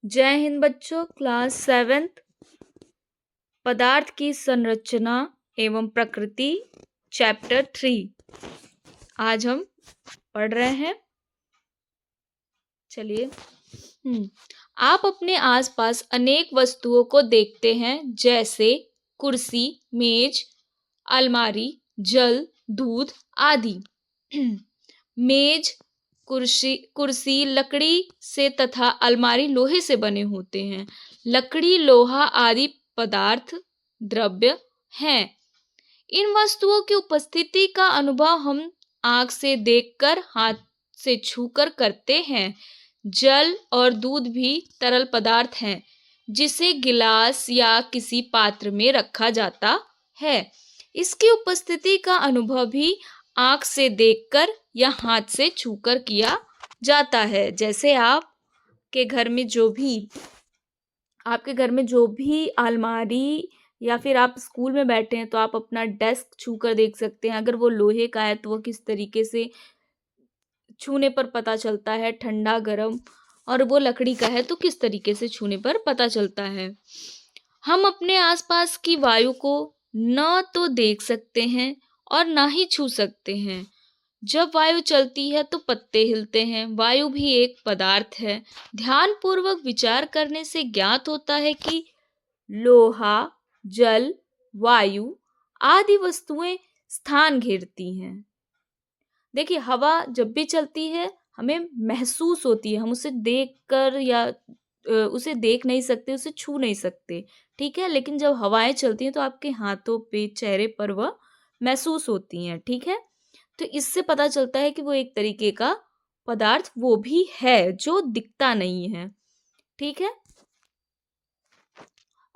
जय हिंद बच्चों। Class 7th पदार्थ की संरचना एवं प्रकृति चैप्टर 3 आज हम पढ़ रहे हैं। चलिए। आप अपने आसपास अनेक वस्तुओं को देखते हैं, जैसे कुर्सी, मेज, अलमारी, जल, दूध आदि। मेज, कुर्सी लकड़ी से तथा अलमारी लोहे से बने होते हैं। लकड़ी, लोहा आदि पदार्थ द्रव्य हैं। इन वस्तुओं की उपस्थिति का अनुभव हम आंख से देखकर, हाथ से छूकर करते हैं। जल और दूध भी तरल पदार्थ हैं, जिसे गिलास या किसी पात्र में रखा जाता है। इसकी उपस्थिति का अनुभव भी आंख से देखकर या हाथ से छूकर किया जाता है। जैसे आपके घर में जो भी अलमारी या फिर आप स्कूल में बैठे हैं तो आप अपना डेस्क छू कर देख सकते हैं। अगर वो लोहे का है तो वो किस तरीके से छूने पर पता चलता है, ठंडा गरम, और वो लकड़ी का है तो किस तरीके से छूने पर पता चलता है। हम अपने आसपास की वायु को न तो देख सकते हैं और ना ही छू सकते हैं। जब वायु चलती है तो पत्ते हिलते हैं। वायु भी एक पदार्थ है। ध्यानपूर्वक विचार करने से ज्ञात होता है कि लोहा, जल, वायु आदि वस्तुएं स्थान घेरती हैं। देखिए, हवा जब भी चलती है हमें महसूस होती है। हम उसे देखकर या उसे देख नहीं सकते, उसे छू नहीं सकते, ठीक है। लेकिन जब हवाएं चलती हैं तो आपके हाथों पे, चेहरे पर वह महसूस होती हैं, ठीक है। तो इससे पता चलता है कि वो एक तरीके का पदार्थ वो भी है जो दिखता नहीं है, ठीक है।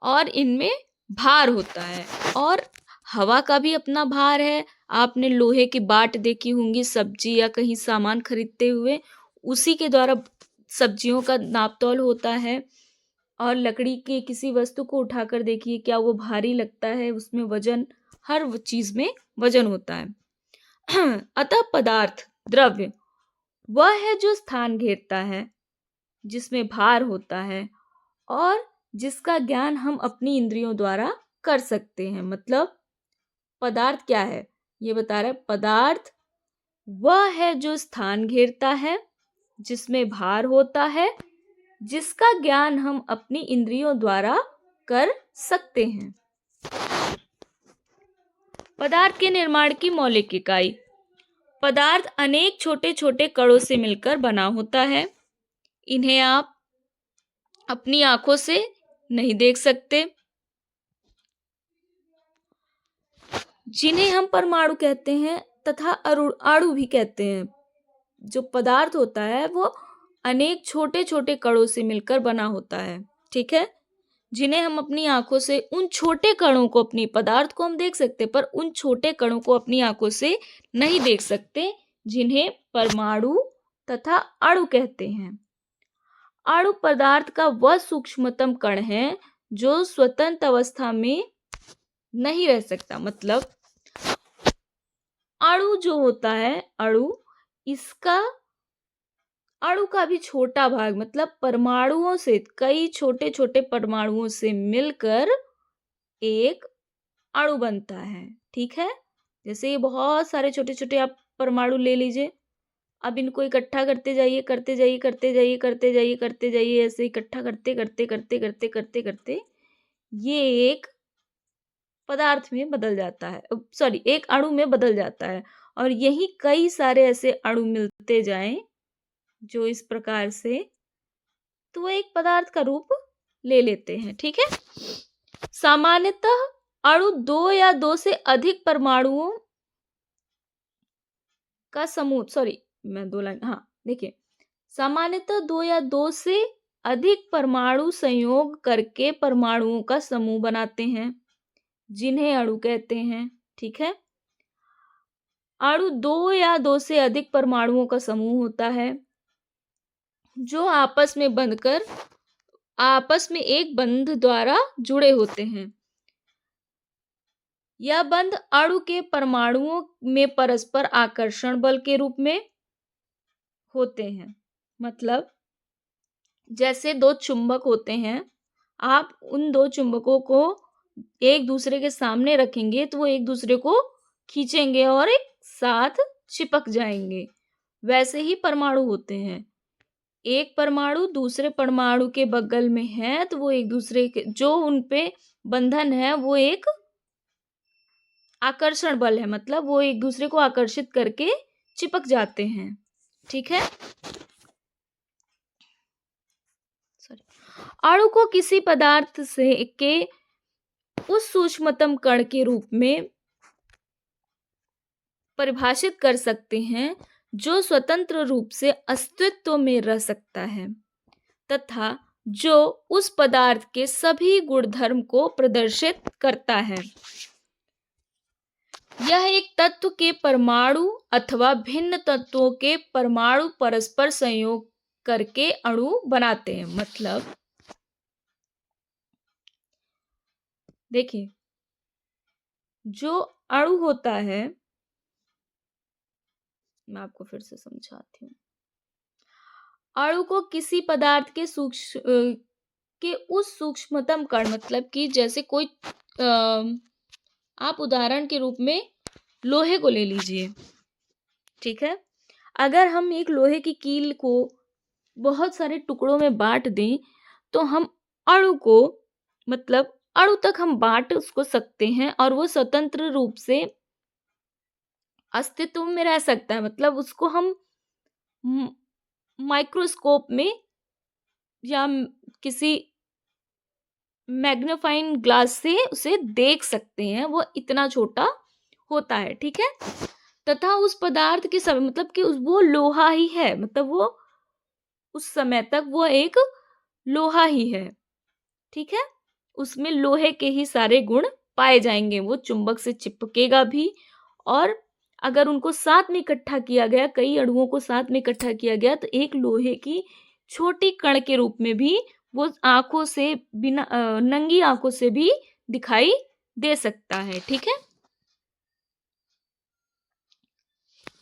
और इनमें भार होता है, और हवा का भी अपना भार है। आपने लोहे की बाट देखी होंगी सब्जी या कहीं सामान खरीदते हुए, उसी के द्वारा सब्जियों का नापतोल होता है। और लकड़ी की किसी वस्तु को उठाकर देखिए, क्या वो भारी लगता है, उसमें वजन, हर चीज में वजन होता है। अतः पदार्थ, द्रव्य वह है जो स्थान घेरता है, जिसमें भार होता है और जिसका ज्ञान हम अपनी इंद्रियों द्वारा कर सकते हैं। मतलब पदार्थ क्या है, ये बता रहा है। पदार्थ वह है जो स्थान घेरता है, जिसमें भार होता है, जिसका ज्ञान हम अपनी इंद्रियों द्वारा कर सकते हैं। पदार्थ के निर्माण की मौलिक इकाई। पदार्थ अनेक छोटे छोटे कणों से मिलकर बना होता है। इन्हें आप अपनी आंखों से नहीं देख सकते, जिन्हें हम परमाणु कहते हैं तथा अणु भी कहते हैं। जो पदार्थ होता है वो अनेक छोटे छोटे कणों से मिलकर बना होता है, ठीक है। जिन्हें हम अपनी आंखों से, उन छोटे कणों को, अपनी पदार्थ को हम देख सकते, पर उन छोटे कणों को अपनी आंखों से नहीं देख सकते, जिन्हें परमाणु तथा अणु कहते हैं। अणु पदार्थ का वह सूक्ष्मतम कण है जो स्वतंत्र अवस्था में नहीं रह सकता। मतलब अणु जो होता है, अणु का भी छोटा भाग, मतलब परमाणुओं से, कई छोटे छोटे परमाणुओं से मिलकर एक अणु बनता है, ठीक है। जैसे ये बहुत सारे छोटे छोटे आप परमाणु ले लीजिए। अब इनको इकट्ठा करते जाइए, करते जाइए, करते जाइए, करते जाइए, करते जाइए, ऐसे इकट्ठा करते करते करते करते करते करते ये एक पदार्थ में बदल जाता है, सॉरी, एक अणु में बदल जाता है। और यही कई सारे ऐसे अणु मिलते जाएं जो इस प्रकार से, तो वो एक पदार्थ का रूप ले लेते हैं, ठीक है। सामान्यतः अणु दो या दो से अधिक परमाणुओं का समूह, देखिए, सामान्यतः दो या दो से अधिक परमाणु संयोग करके परमाणुओं का समूह बनाते हैं, जिन्हें अणु कहते हैं, ठीक है। अणु दो या दो से अधिक परमाणुओं का समूह होता है जो आपस में एक बंध द्वारा जुड़े होते हैं। यह बंध अणु के परमाणुओं में परस्पर आकर्षण बल के रूप में होते हैं। मतलब जैसे दो चुंबक होते हैं, आप उन दो चुंबकों को एक दूसरे के सामने रखेंगे तो वो एक दूसरे को खींचेंगे और एक साथ चिपक जाएंगे। वैसे ही परमाणु होते हैं। एक परमाणु दूसरे परमाणु के बगल में है तो वो एक दूसरे के जो उनपे बंधन है वो एक आकर्षण बल है, मतलब वो एक दूसरे को आकर्षित करके चिपक जाते हैं। ठीक है। सॉरी। अणु को किसी पदार्थ से के उस सूक्ष्मतम कण के रूप में परिभाषित कर सकते हैं जो स्वतंत्र रूप से अस्तित्व में रह सकता है तथा जो उस पदार्थ के सभी गुणधर्म को प्रदर्शित करता है। यह एक तत्व के परमाणु अथवा भिन्न तत्वों के परमाणु परस्पर संयोग करके अणु बनाते हैं। मतलब देखिए, जो अणु होता है, मैं आपको फिर से समझाती हूँ। अणु को किसी पदार्थ के के उस सूक्ष्मतम कण, मतलब कि जैसे कोई आप उदाहरण के रूप में लोहे को ले लीजिए। ठीक है। अगर हम एक लोहे की कील को बहुत सारे टुकड़ों में बांट दें तो हम अणु को, मतलब अणु तक हम बांट उसको सकते हैं और वो स्वतंत्र रूप से अस्तित्व में रह सकता है। मतलब उसको हम माइक्रोस्कोप में या किसी मैग्नीफाइंग ग्लास से उसे देख सकते हैं, वो इतना छोटा होता है। ठीक है। तथा उस पदार्थ के समय, मतलब कि वो लोहा ही है, मतलब वो उस समय तक वो एक लोहा ही है। ठीक है। उसमें लोहे के ही सारे गुण पाए जाएंगे। वो चुंबक से चिपकेगा भी, और अगर उनको साथ में इकट्ठा किया गया, कई अणुओं को साथ में इकट्ठा किया गया, तो एक लोहे की छोटी कण के रूप में भी वो आंखों से बिना नंगी आंखों से भी दिखाई दे सकता है। ठीक है।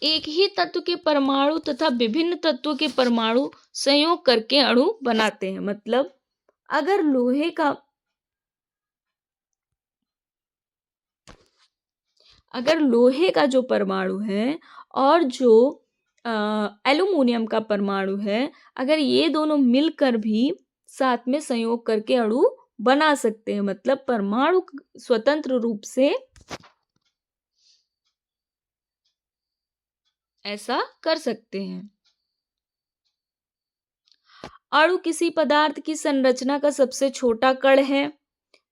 एक ही तत्व के परमाणु तथा विभिन्न तत्वों के परमाणु संयोग करके अणु बनाते हैं। मतलब अगर लोहे का जो परमाणु है और जो एल्युमिनियम का परमाणु है, अगर ये दोनों मिलकर भी साथ में संयोग करके अणु बना सकते हैं, मतलब परमाणु स्वतंत्र रूप से ऐसा कर सकते हैं। अणु किसी पदार्थ की संरचना का सबसे छोटा कण है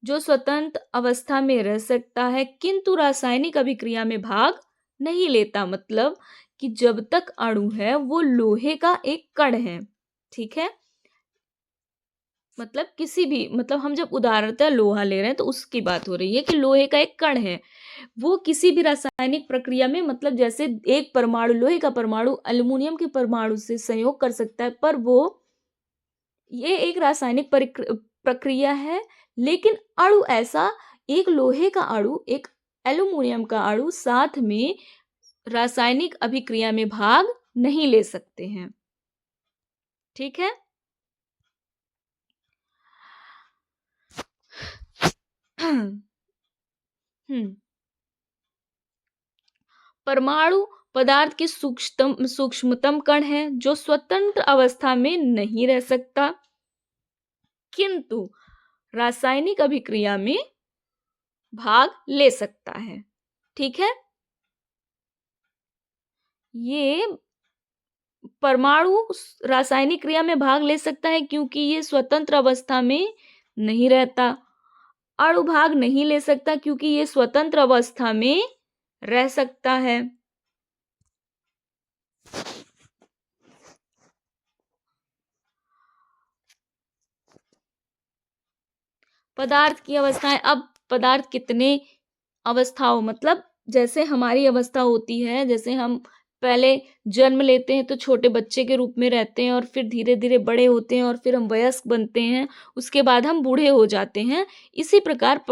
जो स्वतंत्र अवस्था में रह सकता है किंतु रासायनिक अभिक्रिया में भाग नहीं लेता। मतलब कि जब तक अणु है वो लोहे का एक कण है। ठीक है। मतलब किसी भी, मतलब हम जब उदाहरणतः लोहा ले रहे हैं तो उसकी बात हो रही है कि लोहे का एक कण है, वो किसी भी रासायनिक प्रक्रिया में, मतलब जैसे एक परमाणु, लोहे का परमाणु एल्युमिनियम के परमाणु से संयोग कर सकता है, पर ये एक रासायनिक प्रक्रिया है। लेकिन अणु ऐसा, एक लोहे का अणु, एक एल्युमिनियम का अणु साथ में रासायनिक अभिक्रिया में भाग नहीं ले सकते हैं। ठीक है। परमाणु पदार्थ के सूक्ष्मतम कण है जो स्वतंत्र अवस्था में नहीं रह सकता किंतु रासायनिक अभिक्रिया में भाग ले सकता है। ठीक है। ये परमाणु रासायनिक क्रिया में भाग ले सकता है क्योंकि ये स्वतंत्र अवस्था में नहीं रहता। अणु भाग नहीं ले सकता क्योंकि ये स्वतंत्र अवस्था में रह सकता है। पदार्थ की अवस्थाएं, अब पदार्थ कितने अवस्थाओं, मतलब जैसे हमारी अवस्था होती है, जैसे हम पहले जन्म लेते हैं तो छोटे बच्चे के रूप में रहते हैं और फिर धीरे धीरे बड़े होते हैं और फिर हम वयस्क बनते हैं, उसके बाद हम बूढ़े हो जाते हैं। इसी प्रकार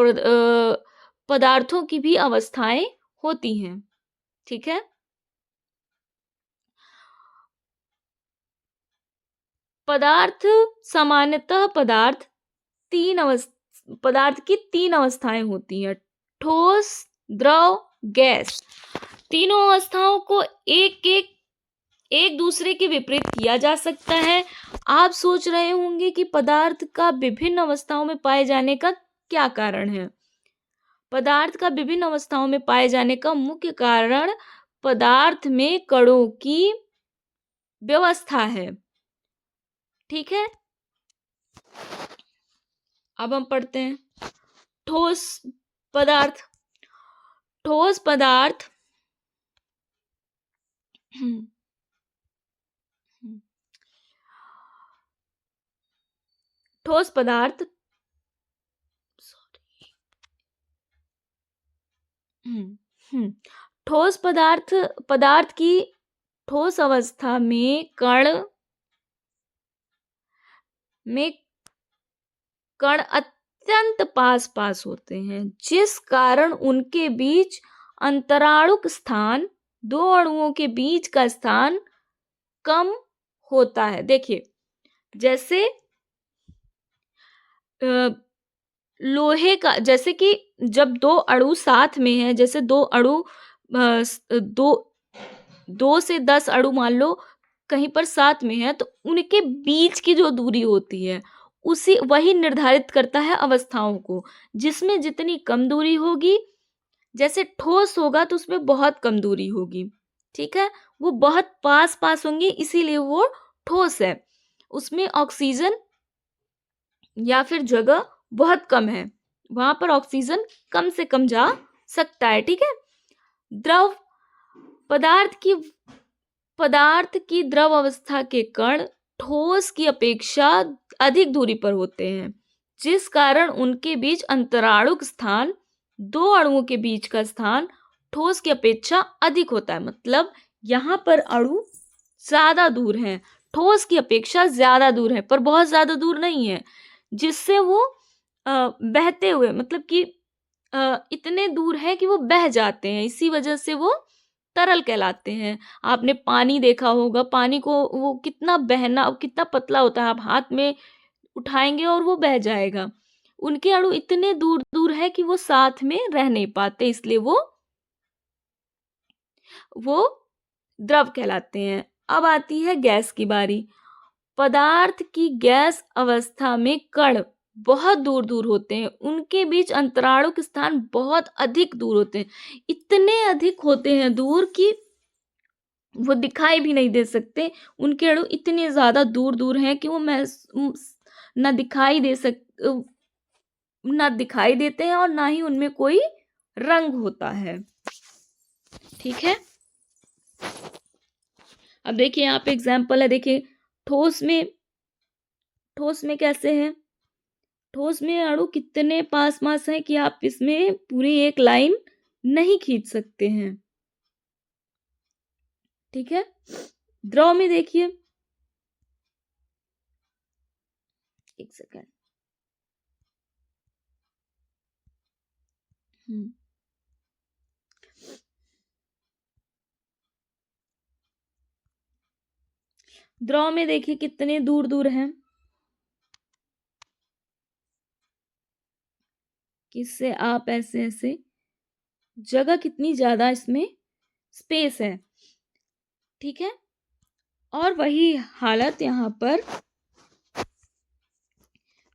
पदार्थों की भी अवस्थाएं होती हैं। ठीक है। पदार्थ सामान्यतः पदार्थ की 3 अवस्थाएं होती हैं: ठोस, द्रव, गैस। तीनों अवस्थाओं को एक दूसरे के विपरीत किया जा सकता है। आप सोच रहे होंगे कि पदार्थ का विभिन्न अवस्थाओं में पाए जाने का क्या कारण है? पदार्थ का विभिन्न अवस्थाओं में पाए जाने का मुख्य कारण पदार्थ में कणों की व्यवस्था है। ठीक है, अब हम पढ़ते हैं ठोस पदार्थ। ठोस पदार्थ ठोस पदार्थ ठोस पदार्थ की ठोस अवस्था में कण अत्यंत पास होते हैं, जिस कारण उनके बीच अंतराणुक स्थान, दो अणुओं के बीच का स्थान कम होता है। देखिए, जैसे लोहे का, जैसे कि जब दो अणु साथ में है, जैसे दो अणु दो से 10 अणु मान लो कहीं पर साथ में है, तो उनके बीच की जो दूरी होती है वही निर्धारित करता है अवस्थाओं को। जिसमें जितनी कम दूरी होगी, जैसे ठोस होगा तो उसमें बहुत कम दूरी होगी, ठीक है, वो बहुत पास होंगे, इसीलिए वो ठोस है। उसमें ऑक्सीजन या फिर जगह बहुत कम है, वहां पर ऑक्सीजन कम से कम जा सकता है। ठीक है, द्रव पदार्थ की द्रव अवस्था के कण ठोस की अपेक्षा अधिक दूरी पर होते हैं, जिस कारण उनके बीच अंतराणुक स्थान, दो अणुओं के बीच का स्थान ठोस की अपेक्षा अधिक होता है। मतलब यहाँ पर अणु ज्यादा दूर हैं, ठोस की अपेक्षा ज्यादा दूर है, पर बहुत ज्यादा दूर नहीं है, जिससे वो बहते हुए, मतलब कि इतने दूर है कि वो बह जाते हैं, इसी वजह से वो तरल कहलाते हैं। आपने पानी देखा होगा, पानी को वो कितना पतला होता है, आप हाथ में उठाएंगे और वो बह जाएगा। उनके अणु इतने दूर दूर है कि वो साथ में रह नहीं पाते, इसलिए वो द्रव कहलाते हैं। अब आती है गैस की बारी। पदार्थ की गैस अवस्था में कण बहुत दूर दूर होते हैं, उनके बीच अंतराणुक स्थान बहुत अधिक दूर होते हैं, इतने अधिक होते हैं दूर कि वो दिखाई भी नहीं दे सकते। उनके अणु इतने ज्यादा दूर दूर हैं कि वो न दिखाई देते हैं और ना ही उनमें कोई रंग होता है। ठीक है, अब देखिए यहाँ पे एग्जाम्पल है। देखिए, ठोस में कैसे है, ठोस में अणु कितने पास है कि आप इसमें पूरी एक लाइन नहीं खींच सकते हैं। ठीक है, द्रव में देखिए, एक सेकंड, द्रव में देखिए कितने दूर दूर हैं, किससे आप ऐसे जगह कितनी ज्यादा इसमें स्पेस है। ठीक है, और वही हालत यहाँ पर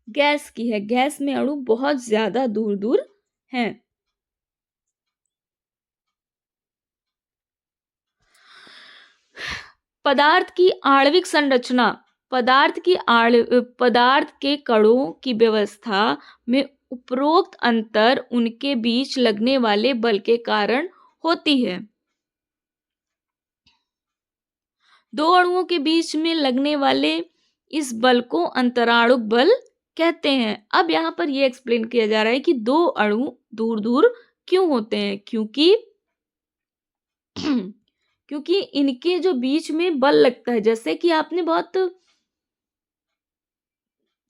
गैस की है। गैस में अणु बहुत ज्यादा दूर दूर हैं। पदार्थ की आणविक संरचना, पदार्थ के कणों की व्यवस्था में उपरोक्त अंतर उनके बीच लगने वाले बल के कारण होती है। दो अणुओं के बीच में लगने वाले इस बल को अंतराणुक बल कहते हैं। अब यहाँ पर यह एक्सप्लेन किया जा रहा है कि दो अणु दूर दूर क्यों होते हैं, क्योंकि इनके जो बीच में बल लगता है, जैसे कि आपने बहुत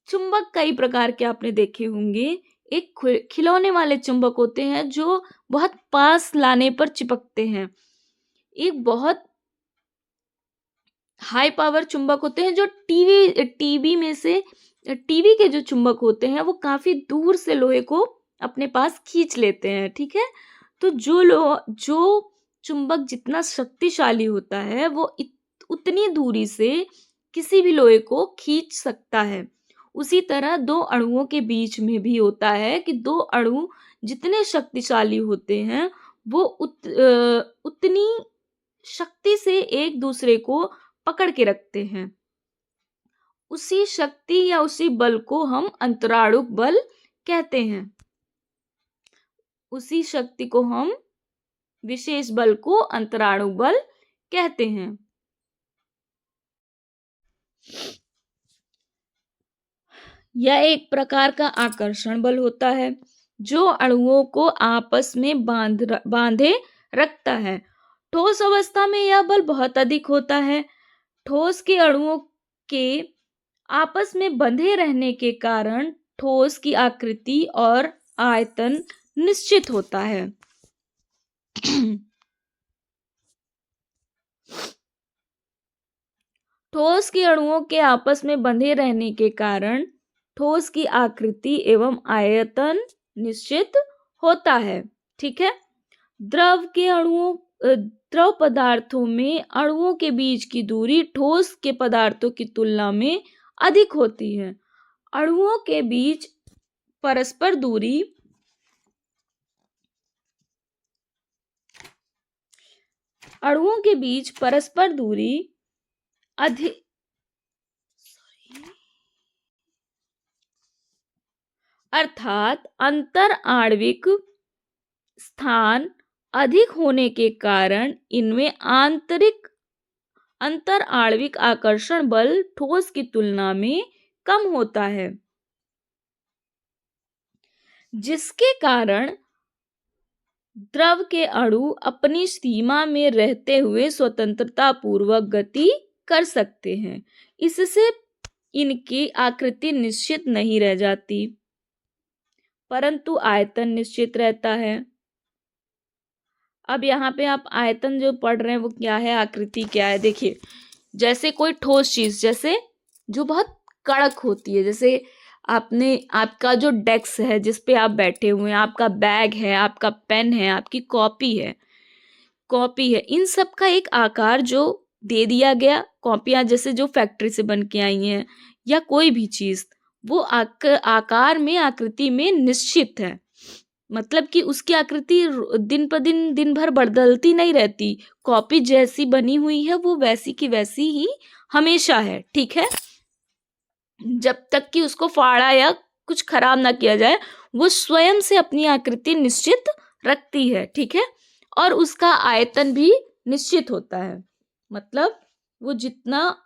चुंबक कई प्रकार के आपने देखे होंगे। एक खिलौने वाले चुंबक होते हैं जो बहुत पास लाने पर चिपकते हैं। एक बहुत हाई पावर चुंबक होते हैं जो टीवी के जो चुंबक होते हैं वो काफी दूर से लोहे को अपने पास खींच लेते हैं, ठीक है। तो जो चुंबक जितना शक्तिशाली होता है वो उतनी दूरी से किसी भी लोहे को खींच सकता है। उसी तरह दो अणुओं के बीच में भी होता है कि दो अणु जितने शक्तिशाली होते हैं वो उतनी शक्ति से एक दूसरे को पकड़ के रखते हैं। उसी शक्ति या उसी बल को हम अंतराळुक बल कहते हैं। उसी शक्ति को हम विशेष बल को अंतराणु बल कहते हैं। यह एक प्रकार का आकर्षण बल होता है जो अणुओं को आपस में बांधे रखता है। ठोस अवस्था में यह बल बहुत अधिक होता है। ठोस के अणुओं के आपस में बंधे रहने के कारण ठोस की आकृति और आयतन निश्चित होता है। ठोस के अणुओं के आपस में बंधे रहने के कारण ठोस की आकृति एवं आयतन निश्चित होता है, ठीक है। द्रव पदार्थों में अणुओं के बीच की दूरी ठोस के पदार्थों की तुलना में अधिक होती है। अणुओं के बीच परस्पर दूरी अधिक अर्थात अंतर आणविक स्थान अधिक होने के कारण इनमें अंतर आणविक आकर्षण बल ठोस की तुलना में कम होता है, जिसके कारण द्रव के अणु अपनी सीमा में रहते हुए स्वतंत्रता पूर्वक गति कर सकते हैं। इससे इनकी आकृति निश्चित नहीं रह जाती, परंतु आयतन निश्चित रहता है। अब यहाँ पे आप आयतन जो पढ़ रहे हैं वो क्या है, आकृति क्या है, देखिए। जैसे कोई ठोस चीज, जैसे जो बहुत कड़क होती है, जैसे आपका जो डेस्क है जिस पे आप बैठे हुए हैं, आपका बैग है, आपका पेन है, आपकी कॉपी है, इन सब का एक आकार जो दे दिया गया। कॉपियां जैसे जो फैक्ट्री से बन के आई हैं या कोई भी चीज, वो आकार में, आकृति में निश्चित है। मतलब कि उसकी आकृति दिन भर बदलती नहीं रहती। कॉपी जैसी बनी हुई है वो वैसी की वैसी ही हमेशा है, ठीक है। जब तक कि उसको फाड़ा या कुछ खराब ना किया जाए, वो स्वयं से अपनी आकृति निश्चित रखती है, ठीक है। और उसका आयतन भी निश्चित होता है। मतलब वो जितना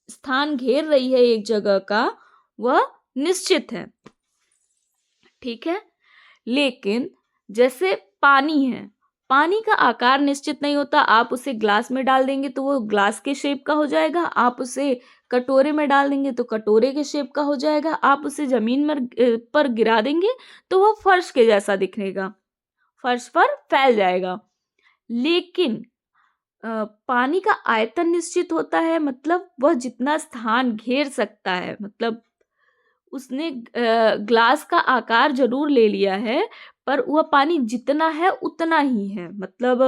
स्थान घेर रही है एक जगह का, वह निश्चित है, ठीक है। लेकिन जैसे पानी है, पानी का आकार निश्चित नहीं होता। आप उसे ग्लास में डाल देंगे तो वो ग्लास के शेप का हो जाएगा, आप उसे कटोरे में डाल देंगे तो कटोरे के शेप का हो जाएगा, आप उसे जमीन में पर गिरा देंगे तो वो फर्श के जैसा दिखेगा, फर्श पर फैल जाएगा। लेकिन पानी का आयतन निश्चित होता है, मतलब वह जितना स्थान घेर सकता है। मतलब उसने ग्लास का आकार जरूर ले लिया है, पर वह पानी जितना है उतना ही है। मतलब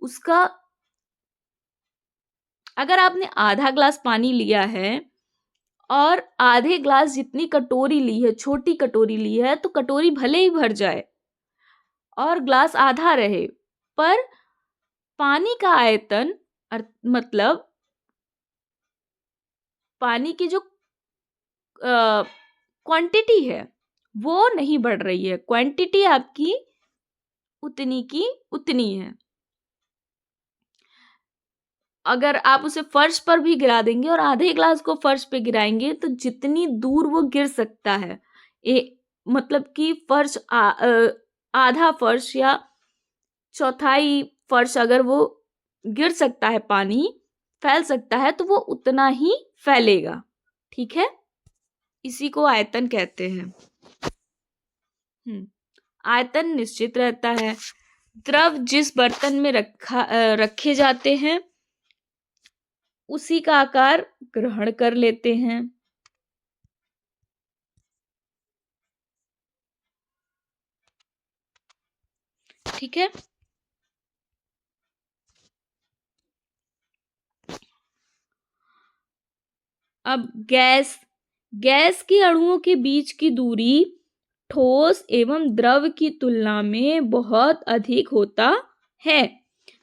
उसका, अगर आपने आधा ग्लास पानी लिया है और आधे ग्लास जितनी कटोरी ली है, छोटी कटोरी ली है, तो कटोरी भले ही भर जाए और ग्लास आधा रहे, पर पानी का आयतन मतलब पानी की जो क्वांटिटी है वो नहीं बढ़ रही है, क्वांटिटी आपकी उतनी की उतनी है। अगर आप उसे फर्श पर भी गिरा देंगे और आधे ग्लास को फर्श पे गिराएंगे तो जितनी दूर वो गिर सकता है, मतलब कि आधा फर्श या चौथाई फर्श अगर वो गिर सकता है, पानी फैल सकता है, तो वो उतना ही फैलेगा, ठीक है। इसी को आयतन कहते हैं। आयतन निश्चित रहता है। द्रव जिस बर्तन में रखे जाते हैं उसी का आकार ग्रहण कर लेते हैं। ठीक है। अब गैस गैस के अणुओं के बीच की दूरी ठोस एवं द्रव की तुलना में बहुत अधिक होता है,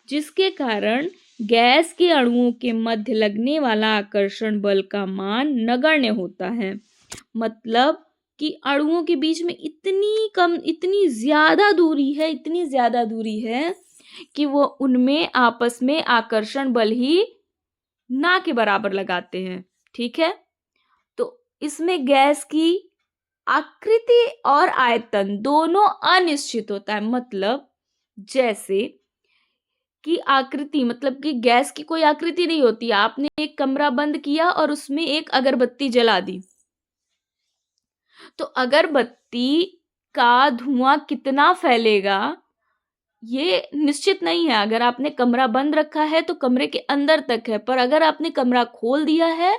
जिसके कारण गैस के अणुओं के मध्य लगने वाला आकर्षण बल का मान नगण्य होता है। मतलब कि अणुओं के बीच में इतनी ज्यादा दूरी है कि वो उनमें आपस में आकर्षण बल ही ना के बराबर लगाते हैं। ठीक है। तो इसमें गैस की आकृति और आयतन दोनों अनिश्चित होता है। मतलब जैसे कि आकृति, मतलब कि गैस की कोई आकृति नहीं होती। आपने एक कमरा बंद किया और उसमें एक अगरबत्ती जला दी, तो अगरबत्ती का धुआं कितना फैलेगा ये निश्चित नहीं है। अगर आपने कमरा बंद रखा है तो कमरे के अंदर तक है, पर अगर आपने कमरा खोल दिया है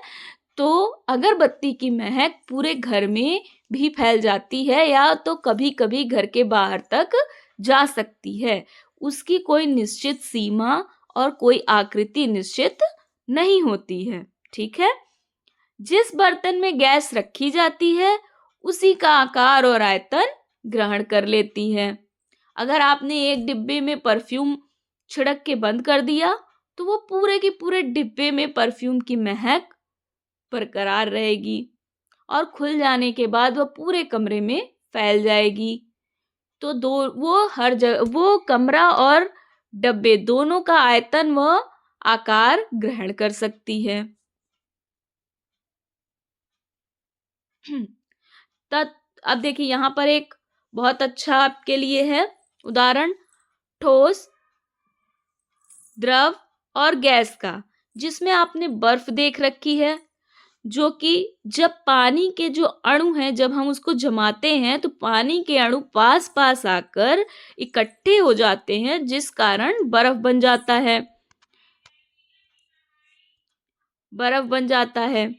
तो अगरबत्ती की महक पूरे घर में भी फैल जाती है, या तो कभी कभी घर के बाहर तक जा सकती है। उसकी कोई निश्चित सीमा और कोई आकृति निश्चित नहीं होती है। ठीक है। जिस बर्तन में गैस रखी जाती है उसी का आकार और आयतन ग्रहण कर लेती है। अगर आपने एक डिब्बे में परफ्यूम छिड़क के बंद कर दिया तो वो पूरे के पूरे डिब्बे में परफ्यूम की महक बरकरार रहेगी और खुल जाने के बाद वह पूरे कमरे में फैल जाएगी। तो वो कमरा और डब्बे दोनों का आयतन व आकार ग्रहण कर सकती है। अब देखिए यहाँ पर एक बहुत अच्छा आपके लिए है उदाहरण ठोस, द्रव और गैस का, जिसमें आपने बर्फ देख रखी है, जो कि जब पानी के जो अणु हैं जब हम उसको जमाते हैं तो पानी के अणु पास पास आकर इकट्ठे हो जाते हैं, जिस कारण बर्फ बन जाता है।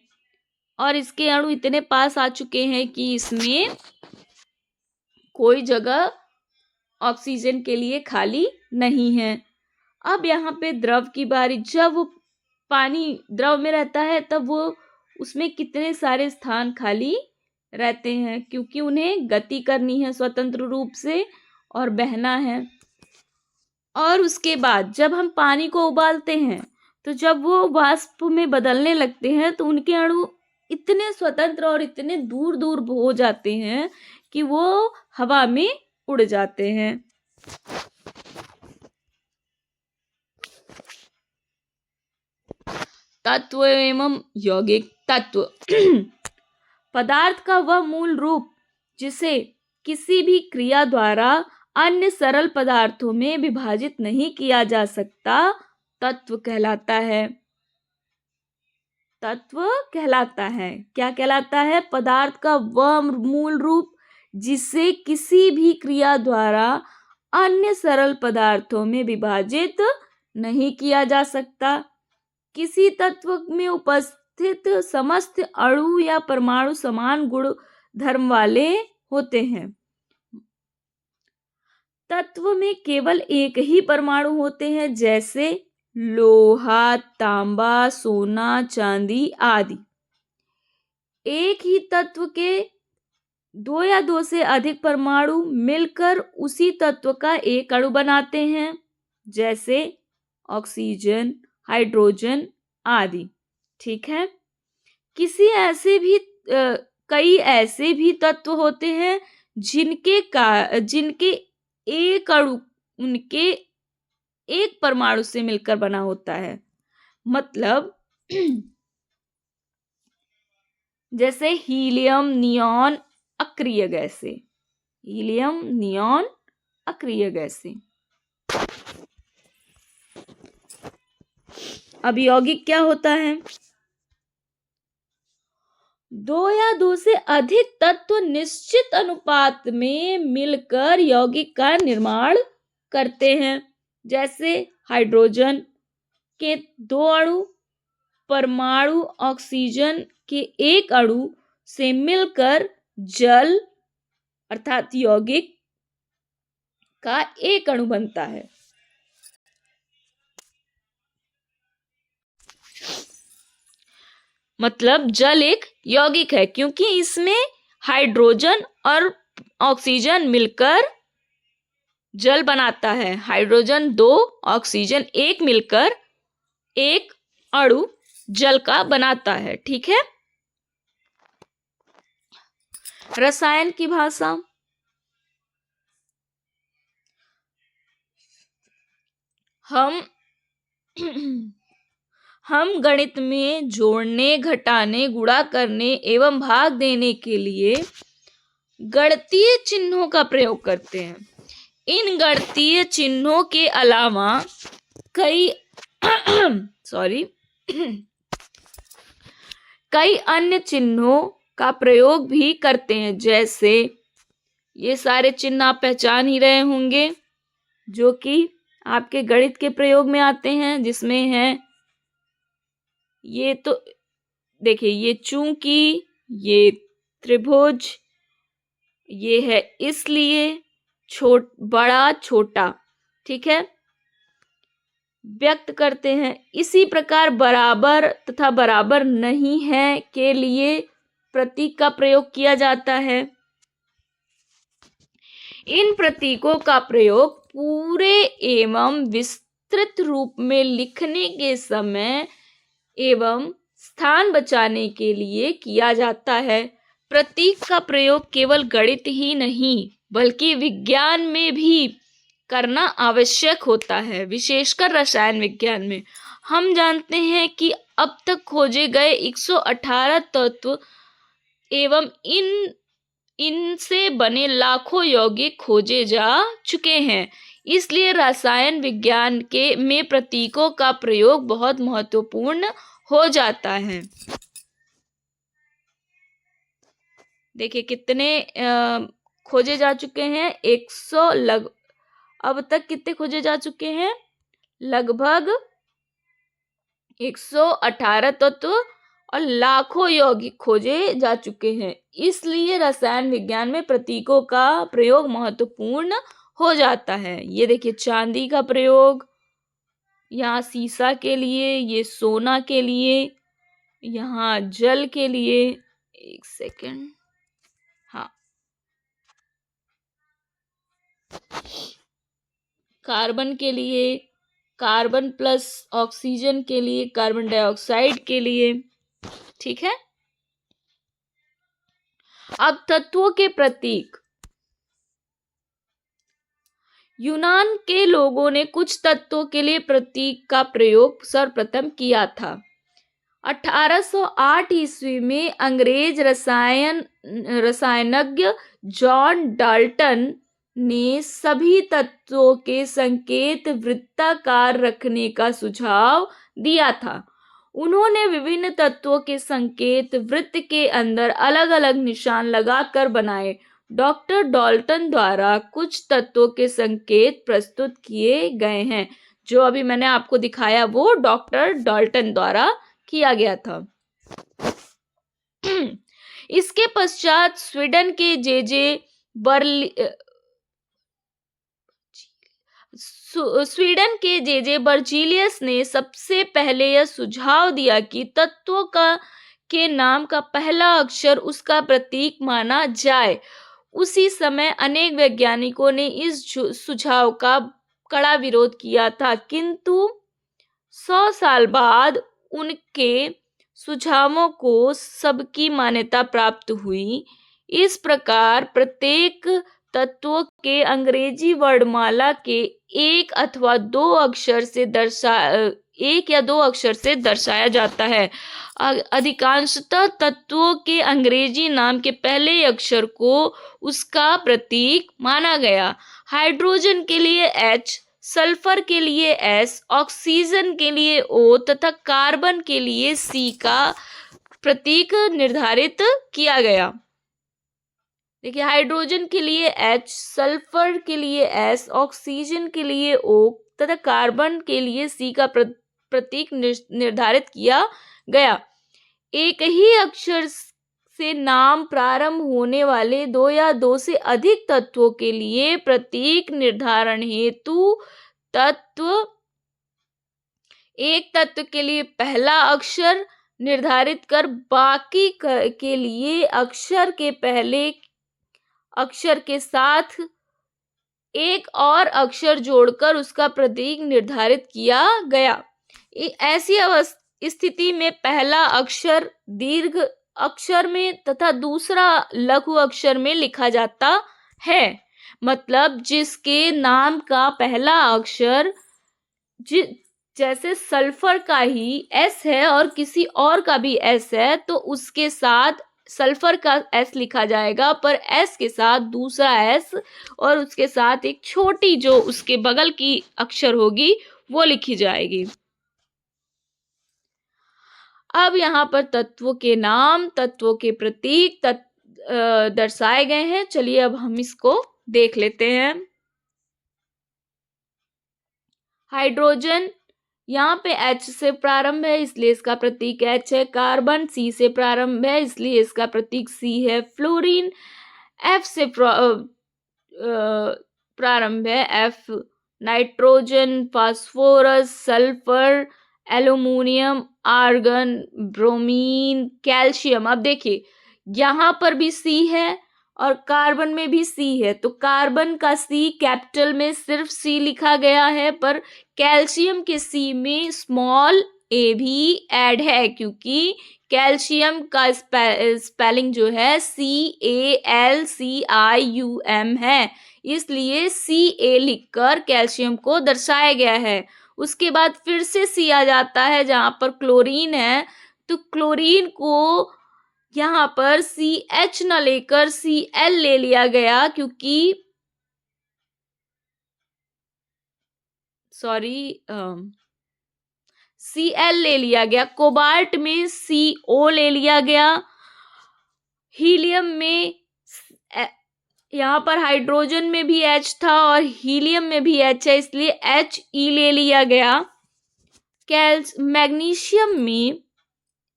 और इसके अणु इतने पास आ चुके हैं कि इसमें कोई जगह ऑक्सीजन के लिए खाली नहीं है। अब यहाँ पे द्रव की बारी। जब वो पानी द्रव में रहता है तब वो उसमें कितने सारे स्थान खाली रहते हैं, क्योंकि उन्हें गति करनी है स्वतंत्र रूप से और बहना है। और उसके बाद जब हम पानी को उबालते हैं तो जब वो वाष्प में बदलने लगते हैं तो उनके अणु इतने स्वतंत्र और इतने दूर दूर हो जाते हैं कि वो हवा में उड़ जाते हैं। तत्व एवं यौगिक तत्व। पदार्थ का वह मूल रूप जिसे किसी भी क्रिया द्वारा अन्य सरल पदार्थों में विभाजित नहीं किया जा सकता तत्व कहलाता है। तत्व कहलाता है। क्या कहलाता है? पदार्थ का वह मूल रूप जिसे किसी भी क्रिया द्वारा अन्य सरल पदार्थों में विभाजित नहीं किया जा सकता। किसी तत्व में उपस्थित समस्त अणु या परमाणु समान गुण धर्म वाले होते हैं। तत्व में केवल एक ही परमाणु होते हैं, जैसे लोहा, तांबा, सोना, चांदी आदि। एक ही तत्व के दो या दो से अधिक परमाणु मिलकर उसी तत्व का एक अणु बनाते हैं, जैसे ऑक्सीजन, हाइड्रोजन आदि। ठीक है। कई ऐसे भी तत्व होते हैं जिनके एक अणु उनके एक परमाणु से मिलकर बना होता है। मतलब जैसे हीलियम, नियॉन, अक्रिय गैसें। हीलियम, नियॉन, अक्रिय गैसें। अब यौगिक क्या होता है? दो या दो से अधिक तत्व निश्चित अनुपात में मिलकर यौगिक का निर्माण करते हैं। जैसे हाइड्रोजन के दो अणु परमाणु ऑक्सीजन के एक अणु से मिलकर जल अर्थात यौगिक का एक अणु बनता है। मतलब जल एक यौगिक है क्योंकि इसमें हाइड्रोजन और ऑक्सीजन मिलकर जल बनाता है। हाइड्रोजन 2, ऑक्सीजन 1 मिलकर एक अणु जल का बनाता है। ठीक है। रसायन की भाषा, हम गणित में जोड़ने, घटाने, गुणा करने एवं भाग देने के लिए गणितीय चिन्हों का प्रयोग करते हैं। इन गणितीय चिन्हों के अलावा कई कई अन्य चिन्हों का प्रयोग भी करते हैं। जैसे ये सारे चिन्ह आप पहचान ही रहे होंगे जो कि आपके गणित के प्रयोग में आते हैं, जिसमें है ये तो देखिए, ये चूंकि, ये त्रिभुज, ये है इसलिए, बड़ा छोटा, ठीक है, व्यक्त करते हैं। इसी प्रकार बराबर तथा बराबर नहीं है के लिए प्रतीक का प्रयोग किया जाता है। इन प्रतीकों का प्रयोग पूरे एवं विस्तृत रूप में लिखने के समय एवं स्थान बचाने के लिए किया जाता है। प्रतीक का प्रयोग केवल गणित ही नहीं बल्कि विज्ञान में भी करना आवश्यक होता है, विशेषकर रसायन विज्ञान में। हम जानते हैं कि अब तक खोजे गए 118 तत्व एवं इनसे बने लाखों यौगिक खोजे जा चुके हैं। इसलिए रसायन विज्ञान में प्रतीकों का प्रयोग बहुत महत्वपूर्ण हो जाता है। देखिए कितने खोजे जा चुके हैं, 100 अब तक कितने खोजे जा चुके हैं, लगभग 118 तत्व और लाखों यौगिक खोजे जा चुके हैं। इसलिए रसायन विज्ञान में प्रतीकों का प्रयोग महत्वपूर्ण हो जाता है। ये देखिए चांदी का प्रयोग, यहाँ सीसा के लिए, ये सोना के लिए, यहाँ जल के लिए, एक सेकेंड, हाँ, कार्बन के लिए, कार्बन प्लस ऑक्सीजन के लिए, कार्बन डाइऑक्साइड के लिए। ठीक है। अब तत्वों के प्रतीक। यूनान के लोगों ने कुछ तत्वों के लिए प्रतीक का प्रयोग सर्वप्रथम किया था। 1808 ईस्वी में अंग्रेज रसायनज्ञ जॉन डाल्टन ने सभी तत्वों के संकेत वृत्ताकार रखने का सुझाव दिया था। उन्होंने विभिन्न तत्वों के संकेत वृत्त के अंदर अलग अलग निशान लगाकर बनाए। डॉक्टर डाल्टन द्वारा कुछ तत्वों के संकेत प्रस्तुत किए गए हैं। जो अभी मैंने आपको दिखाया वो डॉक्टर डाल्टन द्वारा किया गया था। इसके पश्चात स्वीडन के जे बर्जीलियस ने सबसे पहले यह सुझाव दिया कि तत्वों के नाम का पहला अक्षर उसका प्रतीक माना जाए। उसी समय अनेक वैज्ञानिकों ने इस सुझाव का कड़ा विरोध किया था, किंतु 100 साल बाद उनके सुझावों को सबकी मान्यता प्राप्त हुई। इस प्रकार प्रत्येक तत्व के अंग्रेजी वर्णमाला के एक या दो अक्षर से दर्शाया जाता है। अधिकांशतः तत्वों के अंग्रेजी नाम के पहले अक्षर को उसका प्रतीक माना गया। हाइड्रोजन के लिए H, सल्फर के लिए S, ऑक्सीजन के लिए O तथा कार्बन के लिए C का प्रतीक निर्धारित किया गया। देखिए हाइड्रोजन के लिए H, सल्फर के लिए S, ऑक्सीजन के लिए O तथा कार्बन के लिए C का प्रतीक निर्धारित किया गया। एक ही अक्षर से नाम प्रारंभ होने वाले दो या दो से अधिक तत्वों के लिए प्रतीक निर्धारण हेतु एक तत्व के लिए पहला अक्षर निर्धारित कर बाकी के लिए अक्षर के पहले अक्षर के साथ एक और अक्षर जोड़कर उसका प्रतीक निर्धारित किया गया। ऐसी स्थिति में पहला अक्षर दीर्घ अक्षर में तथा दूसरा लघु अक्षर में लिखा जाता है। मतलब जिसके नाम का पहला अक्षर जैसे सल्फर का ही एस है और किसी और का भी एस है, तो उसके साथ सल्फर का एस लिखा जाएगा, पर एस के साथ दूसरा एस और उसके साथ एक छोटी जो उसके बगल की अक्षर होगी वो लिखी जाएगी। अब यहाँ पर तत्वों के नाम, तत्वों के प्रतीक दर्शाए गए हैं। चलिए अब हम इसको देख लेते हैं। हाइड्रोजन, यहाँ पे H से प्रारंभ है इसलिए इसका प्रतीक H है। कार्बन C से प्रारंभ है इसलिए इसका प्रतीक C है। फ्लोरीन F से प्रारंभ है F। Nitrogen, phosphorus, sulphur, aluminium, argon, bromine, calcium. अब देखिए यहाँ पर भी C है और कार्बन में भी C है, तो कार्बन का C कैपिटल में सिर्फ C लिखा गया है, पर कैल्शियम के C में स्मॉल a भी ऐड है, क्योंकि कैल्शियम का स्पेलिंग जो है CALCIUM है, इसलिए CA लिखकर कैल्शियम को दर्शाया गया है। उसके बाद फिर से C आ जाता है जहां पर क्लोरीन है, तो क्लोरीन को यहाँ पर CH न लेकर Cl ले लिया गया, क्योंकि Cl ले लिया गया। कोबाल्ट में CO ले लिया गया। हीलियम में यहाँ पर हाइड्रोजन में भी H था और हीलियम में भी H है, इसलिए He ले लिया गया। मैग्नीशियम में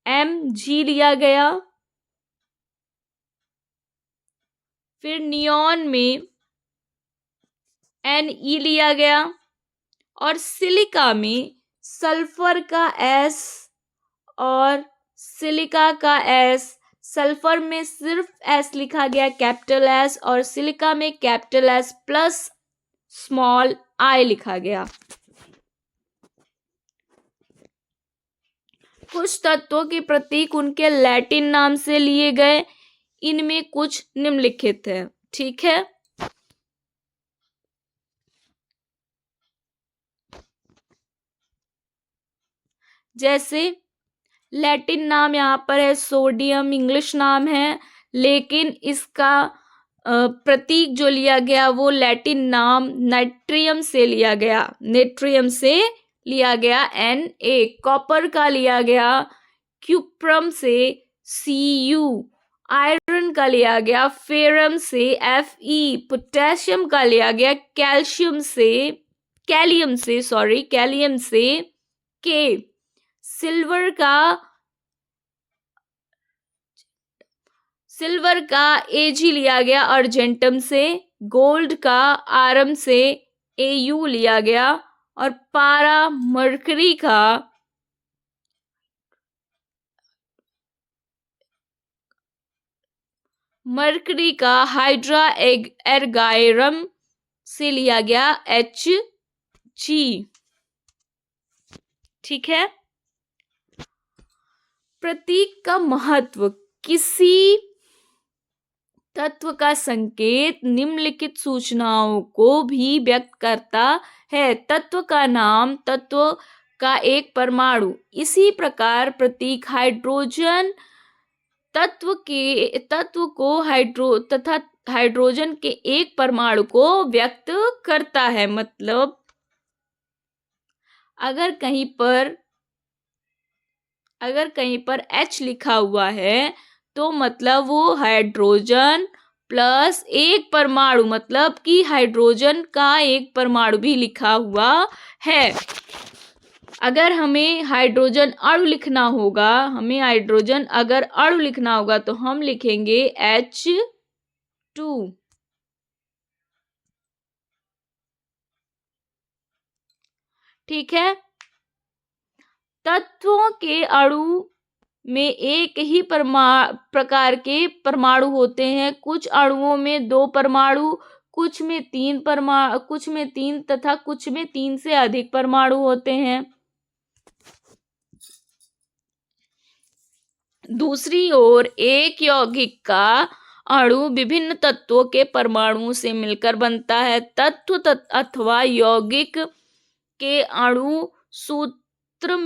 Mg लिया गया। फिर नियॉन में Ne लिया गया और सिलिका में सल्फर का S और सिलिका का S। सल्फर में सिर्फ S लिखा गया कैपिटल S और सिलिका में capital S plus small I लिखा गया। कुछ तत्वों के प्रतीक उनके लैटिन नाम से लिए गए, इनमें कुछ निम्नलिखित है। ठीक है, जैसे लैटिन नाम यहाँ पर है सोडियम, इंग्लिश नाम है, लेकिन इसका प्रतीक जो लिया गया वो लैटिन नाम नाइट्रियम से लिया गया, नेट्रियम से लिया गया Na। कॉपर का लिया गया क्यूप्रम से Cu। आयरन का लिया गया फेरम से Fe। पोटेशियम का लिया गया कैलियम से K। सिल्वर का Ag लिया गया अर्जेंटम से। गोल्ड का आरम से Au लिया गया और पारा मरकरी का हाइड्रा एर्गायरम से लिया गया Hg। ठीक है, प्रतीक का महत्व। किसी तत्व का संकेत निम्नलिखित सूचनाओं को भी व्यक्त करता है। तत्व का नाम, तत्व का एक परमाणु। इसी प्रकार प्रतीक हाइड्रोजन तत्व को हाइड्रोजन के एक परमाणु को व्यक्त करता है। मतलब अगर कहीं पर H लिखा हुआ है तो मतलब वो हाइड्रोजन प्लस एक परमाणु, मतलब कि हाइड्रोजन का एक परमाणु भी लिखा हुआ है। अगर हमें हाइड्रोजन अणु लिखना होगा, अगर अणु लिखना होगा तो हम लिखेंगे H2। ठीक है। तत्वों के अणु में एक ही प्रकार के परमाणु होते हैं। कुछ अणुओं में 2 परमाणु, कुछ में 3 तथा कुछ में 3 से अधिक परमाणु होते हैं। दूसरी ओर एक यौगिक का अणु विभिन्न तत्वों के परमाणुओं से मिलकर बनता है। अथवा यौगिक के अणु सूत्र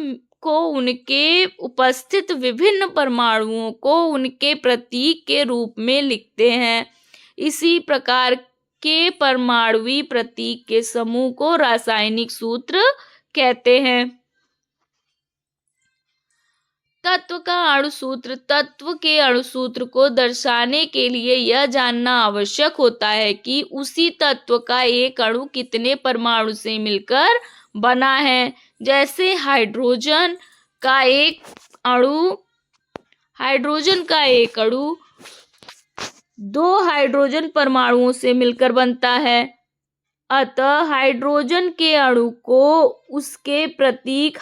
को उनके उपस्थित विभिन्न परमाणुओं को उनके प्रतीक के रूप में लिखते हैं। इसी प्रकार के परमाणुवी प्रतीक के समूह को रासायनिक सूत्र कहते हैं। तत्व का अणुसूत्र। तत्व के अणुसूत्र को दर्शाने के लिए यह जानना आवश्यक होता है कि उसी तत्व का एक अणु कितने परमाणु से मिलकर बना है। जैसे हाइड्रोजन का एक अणु 2 हाइड्रोजन परमाणुओं से मिलकर बनता है। अतः हाइड्रोजन के अणु को उसके प्रतीक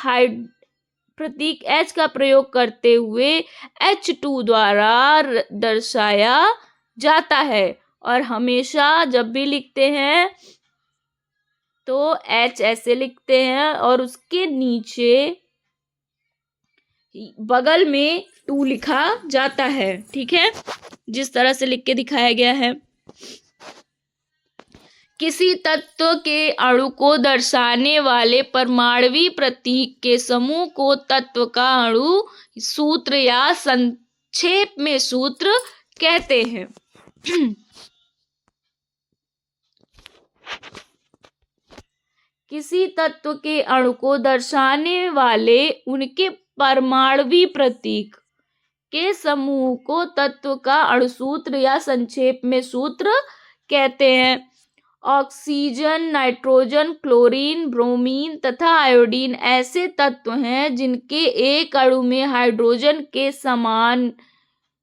H का प्रयोग करते हुए H2 द्वारा दर्शाया जाता है। और हमेशा जब भी लिखते हैं तो H ऐसे लिखते हैं और उसके नीचे बगल में 2 लिखा जाता है। ठीक है, जिस तरह से लिख के दिखाया गया है। किसी तत्व के अणु को दर्शाने वाले परमाणुवी प्रतीक के समूह को तत्व का अणु सूत्र या संक्षेप में सूत्र कहते हैं। किसी तत्व के अणु को दर्शाने वाले उनके परमाणुवी प्रतीक के समूह को तत्व का अणुसूत्र या संक्षेप में सूत्र कहते हैं। ऑक्सीजन, नाइट्रोजन, क्लोरीन, ब्रोमीन तथा आयोडीन ऐसे तत्व हैं जिनके एक अणु में हाइड्रोजन के समान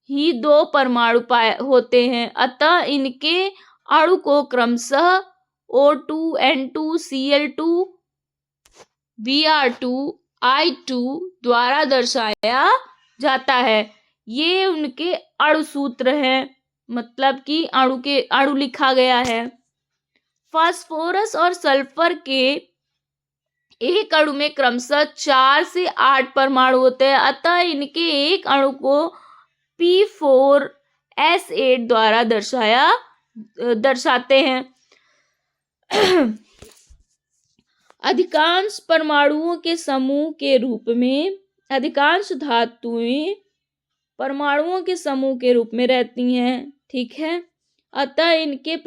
ही 2 परमाणु होते हैं। अतः इनके अणु को क्रमशः O2, N2, Cl2, Br2, I2 द्वारा दर्शाया जाता है। ये उनके अणुसूत्र हैं, मतलब कि अणु लिखा गया है। फास्फोरस और सल्फर के एक अणु में क्रमशः 4 से 8 परमाणु होते हैं। अतः इनके एक अणु को P4S8 द्वारा दर्शाते हैं। अधिकांश परमाणुओं के समूह के रूप में अधिकांश धातुएं परमाणुओं के समूह के रूप में रहती हैं। ठीक है, अतः इनके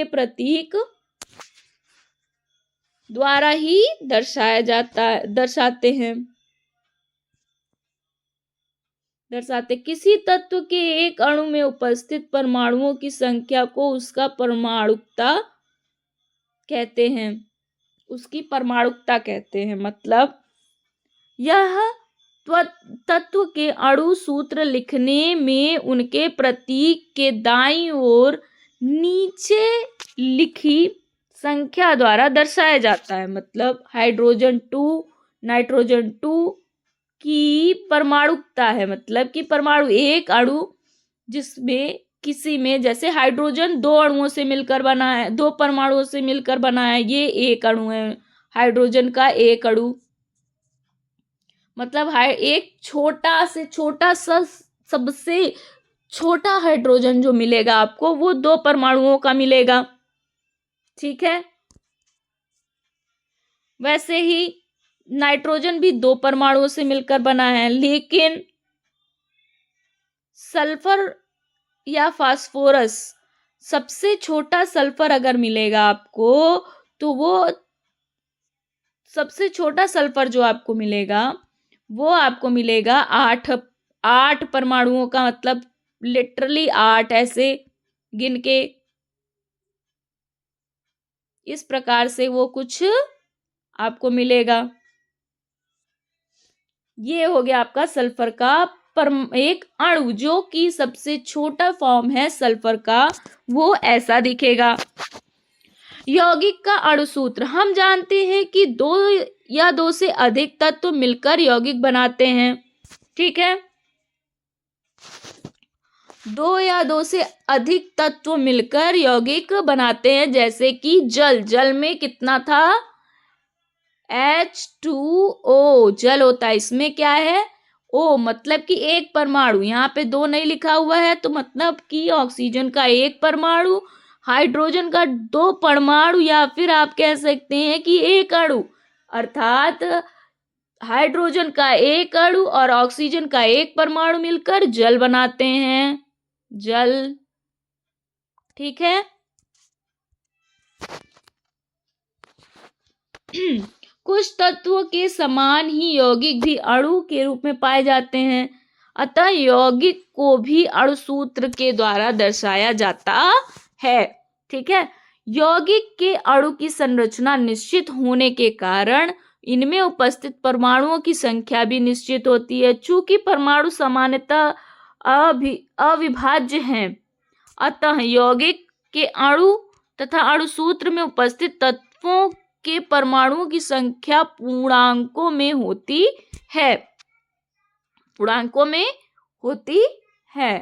प्रतीक द्वारा ही दर्शाते किसी तत्व के एक अणु में उपस्थित परमाणुओं की संख्या को उसका परमाणुकता कहते हैं। मतलब यह तत्व के अणु सूत्र लिखने में उनके प्रतीक के दाईं ओर नीचे लिखी संख्या द्वारा दर्शाया जाता है। मतलब हाइड्रोजन 2, नाइट्रोजन 2 की परमाणुकता है, मतलब कि परमाणु एक अणु जिसमें किसी में, जैसे हाइड्रोजन 2 अणुओं से मिलकर बना है, 2 परमाणुओं से मिलकर बना है, ये एक अणु है हाइड्रोजन का एक अणु। मतलब एक छोटा से छोटा सबसे छोटा हाइड्रोजन जो मिलेगा आपको वो 2 परमाणुओं का मिलेगा। ठीक है, वैसे ही नाइट्रोजन भी 2 परमाणुओं से मिलकर बना है। लेकिन सल्फर या फास्फोरस, सबसे छोटा सल्फर अगर मिलेगा आपको तो वो सबसे छोटा सल्फर जो आपको मिलेगा वो आपको मिलेगा 8 परमाणुओं का। मतलब लिटरली 8 ऐसे गिन के, इस प्रकार से वो कुछ आपको मिलेगा। ये हो गया आपका सल्फर का एक अणु, जो कि सबसे छोटा फॉर्म है सल्फर का, वो ऐसा दिखेगा। यौगिक का अणु सूत्र, हम जानते हैं कि दो या दो से अधिक तत्व मिलकर यौगिक बनाते हैं। ठीक है, दो या दो से अधिक तत्व मिलकर यौगिक बनाते हैं। जैसे कि जल में कितना था, H2O जल होता है, इसमें क्या है, O, मतलब कि एक परमाणु। यहाँ पे दो नहीं लिखा हुआ है तो मतलब कि ऑक्सीजन का एक परमाणु, हाइड्रोजन का दो परमाणु, या फिर आप कह सकते हैं कि एक अणु, अर्थात हाइड्रोजन का एक अणु और ऑक्सीजन का एक परमाणु मिलकर जल बनाते हैं, जल। ठीक है। कुछ तत्वों के समान ही यौगिक भी अणु के रूप में पाए जाते हैं, अतः यौगिक को भी अणु सूत्र के द्वारा दर्शाया जाता है। ठीक है, यौगिक के अणु की संरचना निश्चित होने के कारण इनमें उपस्थित परमाणुओं की संख्या भी निश्चित होती है। चूंकि परमाणु सामान्यतः अविभाज्य हैं, अतः यौगिक के अणु तथा अणु सूत्र में उपस्थित तत्वों के परमाणुओं की संख्या पूर्णांकों में होती है, पूर्णांकों में होती है।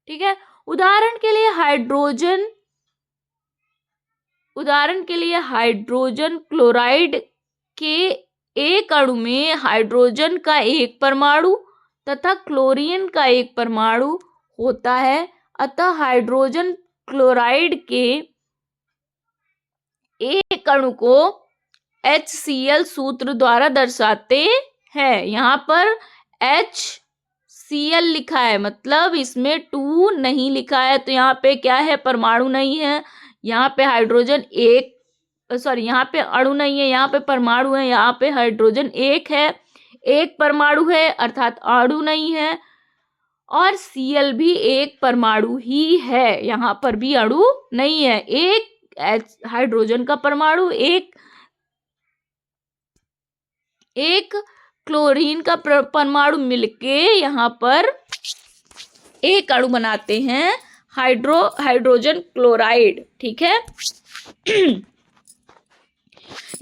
ठीक है, उदाहरण के लिए हाइड्रोजन क्लोराइड के एक अणु में हाइड्रोजन का एक परमाणु तथा क्लोरीन का एक परमाणु होता है, अतः हाइड्रोजन क्लोराइड के एक अणु को HCl सूत्र द्वारा दर्शाते हैं। यहाँ पर HCl लिखा है, मतलब इसमें 2 नहीं लिखा है, तो यहाँ पे क्या है, परमाणु नहीं है। यहाँ पे हाइड्रोजन एक, सॉरी, यहाँ पे अणु नहीं है, यहाँ पे परमाणु है। यहाँ पे हाइड्रोजन एक है, एक परमाणु है, अर्थात अणु नहीं है, और Cl भी एक परमाणु ही है, यहाँ पर भी अणु नहीं है। एक हाइड्रोजन का परमाणु, एक क्लोरीन का परमाणु मिलके यहाँ पर एक अणु बनाते हैं, हाइड्रोजन क्लोराइड। ठीक है।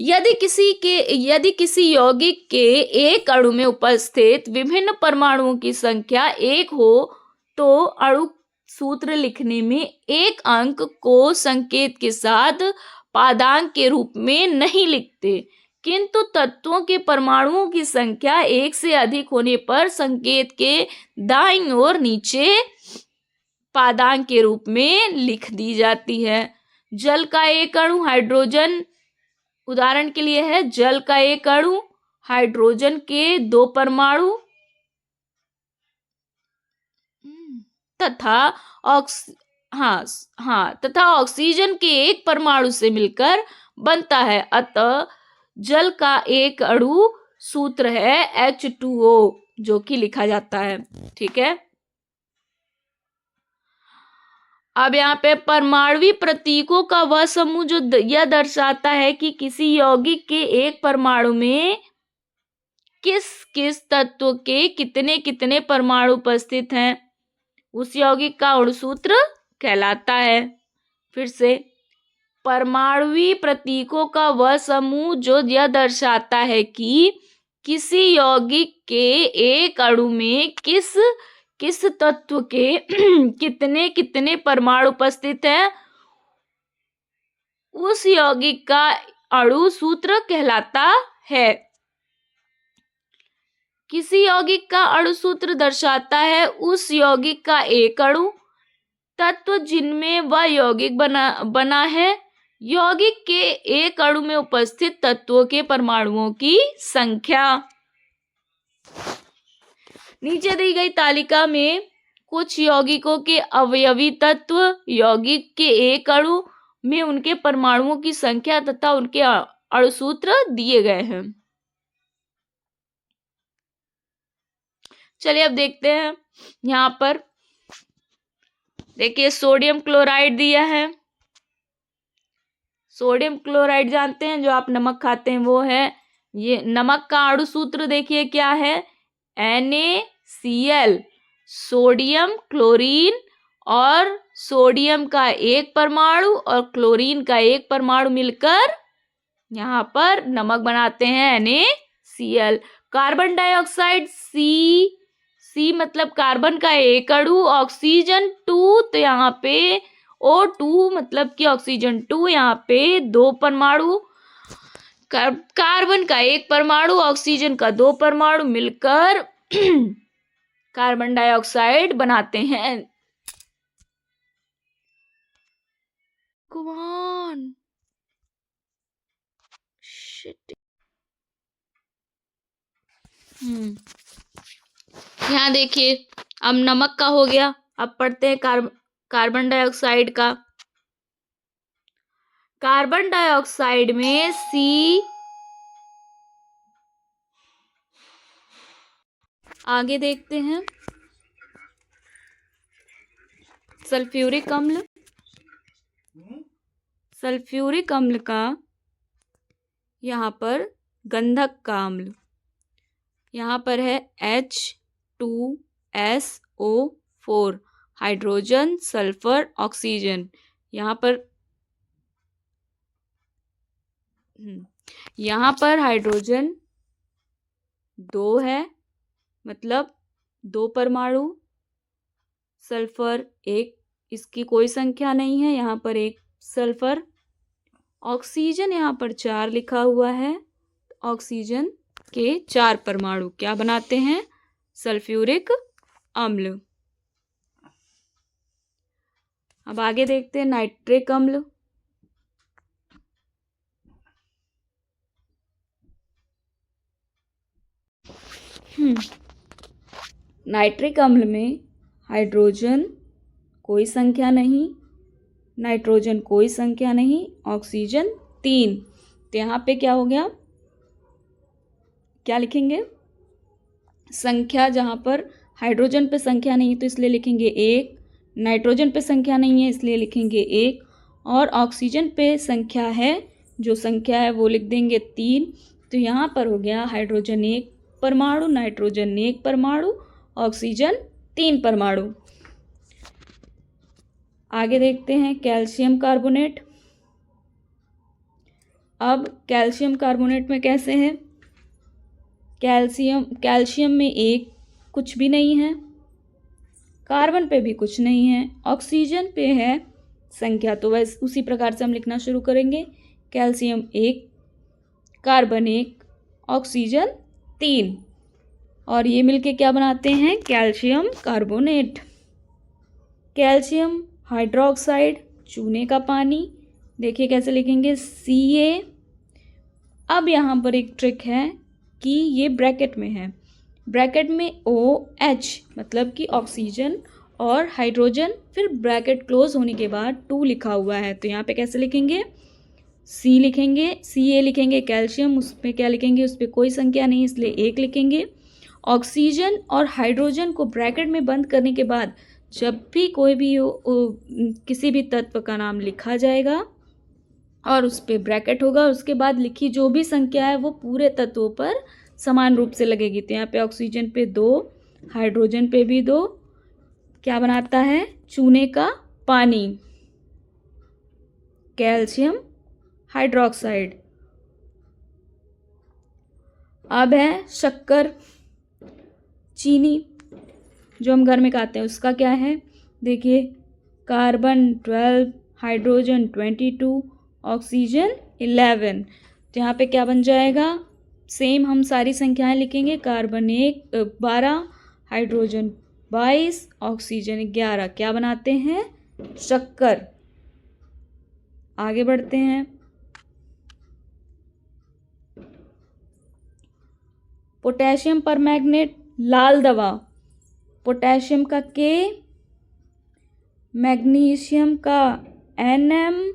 यदि किसी यौगिक के एक अणु में उपस्थित विभिन्न परमाणुओं की संख्या एक हो तो अणु सूत्र लिखने में एक अंक को संकेत के साथ पादांक के रूप में नहीं लिखते, किंतु तत्वों के परमाणुओं की संख्या एक से अधिक होने पर संकेत के दाईं ओर नीचे पादांक के रूप में लिख दी जाती है। जल का एक अणु हाइड्रोजन, उदाहरण के लिए है, जल का एक अणु हाइड्रोजन के दो परमाणु तथा ऑक्सीजन के एक परमाणु से मिलकर बनता है, अतः जल का एक अणु सूत्र है H2O, जो कि लिखा जाता है। ठीक है, अब यहाँ पे परमाणुवी प्रतीकों का वह समूह जो यह दर्शाता है कि किसी यौगिक के एक परमाणु में किस किस तत्व के कितने कितने परमाणु उपस्थित हैं, उस यौगिक का अणुसूत्र कहलाता है। फिर से, परमाणुवी प्रतीकों का वह समूह जो यह दर्शाता है कि किसी यौगिक के एक अणु में किस किस तत्व के कितने कितने परमाणु उपस्थित हैं, उस यौगिक का अणु सूत्र कहलाता है। किसी यौगिक का अणु सूत्र दर्शाता है उस यौगिक का एक अणु, तत्व जिनमें वह यौगिक बना है, यौगिक के एक अणु में उपस्थित तत्वों के परमाणुओं की संख्या। नीचे दी गई तालिका में कुछ यौगिकों के अवयवी तत्व यौगिक के एक अणु में उनके परमाणुओं की संख्या तथा उनके अणुसूत्र दिए गए हैं। चलिए अब देखते हैं। यहाँ पर देखिए सोडियम क्लोराइड दिया है, सोडियम क्लोराइड जानते हैं, जो आप नमक खाते हैं वो है। ये नमक का अणु सूत्र देखिए क्या है, NaCl। सोडियम, क्लोरीन और सोडियम का एक परमाणु और क्लोरीन का एक परमाणु मिलकर यहाँ पर नमक बनाते हैं NaCl। कार्बन डाइऑक्साइड C मतलब कार्बन का एक अणु, ऑक्सीजन 2, तो यहाँ पे O2 मतलब कि ऑक्सीजन 2, यहाँ पे दो परमाणु, कार्बन का एक परमाणु, ऑक्सीजन का दो परमाणु मिलकर कार्बन डाइऑक्साइड बनाते हैं। कुमान शिट। यहाँ देखिए, अब नमक का हो गया, अब पढ़ते हैं कार्बन डाइऑक्साइड का। कार्बन डाइऑक्साइड में C, आगे देखते हैं सल्फ्यूरिक अम्ल। सल्फ्यूरिक अम्ल का यहाँ पर गंधक का अम्ल, यहाँ पर है H2SO4, हाइड्रोजन, सल्फर, ऑक्सीजन। यहाँ पर हाइड्रोजन 2 है, मतलब 2 परमाणु, सल्फर 1, इसकी कोई संख्या नहीं है, यहाँ पर 1 सल्फर। ऑक्सीजन यहाँ पर 4 लिखा हुआ है, ऑक्सीजन के 4 परमाणु क्या बनाते हैं, सल्फ्यूरिक अम्ल। अब आगे देखते हैं नाइट्रिक अम्ल। नाइट्रिक अम्ल में हाइड्रोजन कोई संख्या नहीं, नाइट्रोजन कोई संख्या नहीं, ऑक्सीजन 3, तो यहाँ पे क्या हो गया, क्या लिखेंगे, संख्या, जहाँ पर हाइड्रोजन पे संख्या नहीं तो इसलिए लिखेंगे 1, नाइट्रोजन पे संख्या नहीं है इसलिए लिखेंगे 1, और ऑक्सीजन पे संख्या है, जो संख्या है वो लिख देंगे 3, तो यहाँ पर हो गया हाइड्रोजन 1 परमाणु, नाइट्रोजन 1 परमाणु, ऑक्सीजन 3 परमाणु। आगे देखते हैं कैल्शियम कार्बोनेट। अब कैल्शियम कार्बोनेट में कैसे है, कैल्शियम में 1 कुछ भी नहीं है, कार्बन पे भी कुछ नहीं है, ऑक्सीजन पे है संख्या, तो वैसे उसी प्रकार से हम लिखना शुरू करेंगे, कैल्शियम 1, कार्बन 1, ऑक्सीजन 3, और ये मिलके क्या बनाते हैं, कैल्शियम कार्बोनेट। कैल्शियम हाइड्रोक्साइड, चूने का पानी, देखिए कैसे लिखेंगे, Ca। अब यहाँ पर एक ट्रिक है कि ये ब्रैकेट में है, ब्रैकेट में OH मतलब कि ऑक्सीजन और हाइड्रोजन, फिर ब्रैकेट क्लोज होने के बाद 2 लिखा हुआ है, तो यहाँ पे कैसे लिखेंगे, Ca लिखेंगे, कैल्शियम उस पर क्या लिखेंगे, उस पर कोई संख्या नहीं इसलिए 1 लिखेंगे। ऑक्सीजन और हाइड्रोजन को ब्रैकेट में बंद करने के बाद जब भी कोई भी किसी भी तत्व का नाम लिखा जाएगा और उस पर ब्रैकेट होगा, उसके बाद लिखी जो भी संख्या है वो पूरे तत्वों पर समान रूप से लगेगी, तो यहाँ पे ऑक्सीजन पे 2, हाइड्रोजन पे भी 2, क्या बनाता है, चूने का पानी, कैल्शियम हाइड्रोक्साइड। अब है शक्कर, चीनी जो हम घर में खाते हैं, उसका क्या है, देखिए कार्बन 12, हाइड्रोजन 22, ऑक्सीजन 11, तो यहाँ पे क्या बन जाएगा, सेम हम सारी संख्याएं लिखेंगे, कार्बन 12, हाइड्रोजन 22, ऑक्सीजन 11, क्या बनाते हैं, शक्कर। आगे बढ़ते हैं, पोटेशियम परमैंगनेट, लाल दवा, पोटेशियम का K, मैग्नीशियम का Nm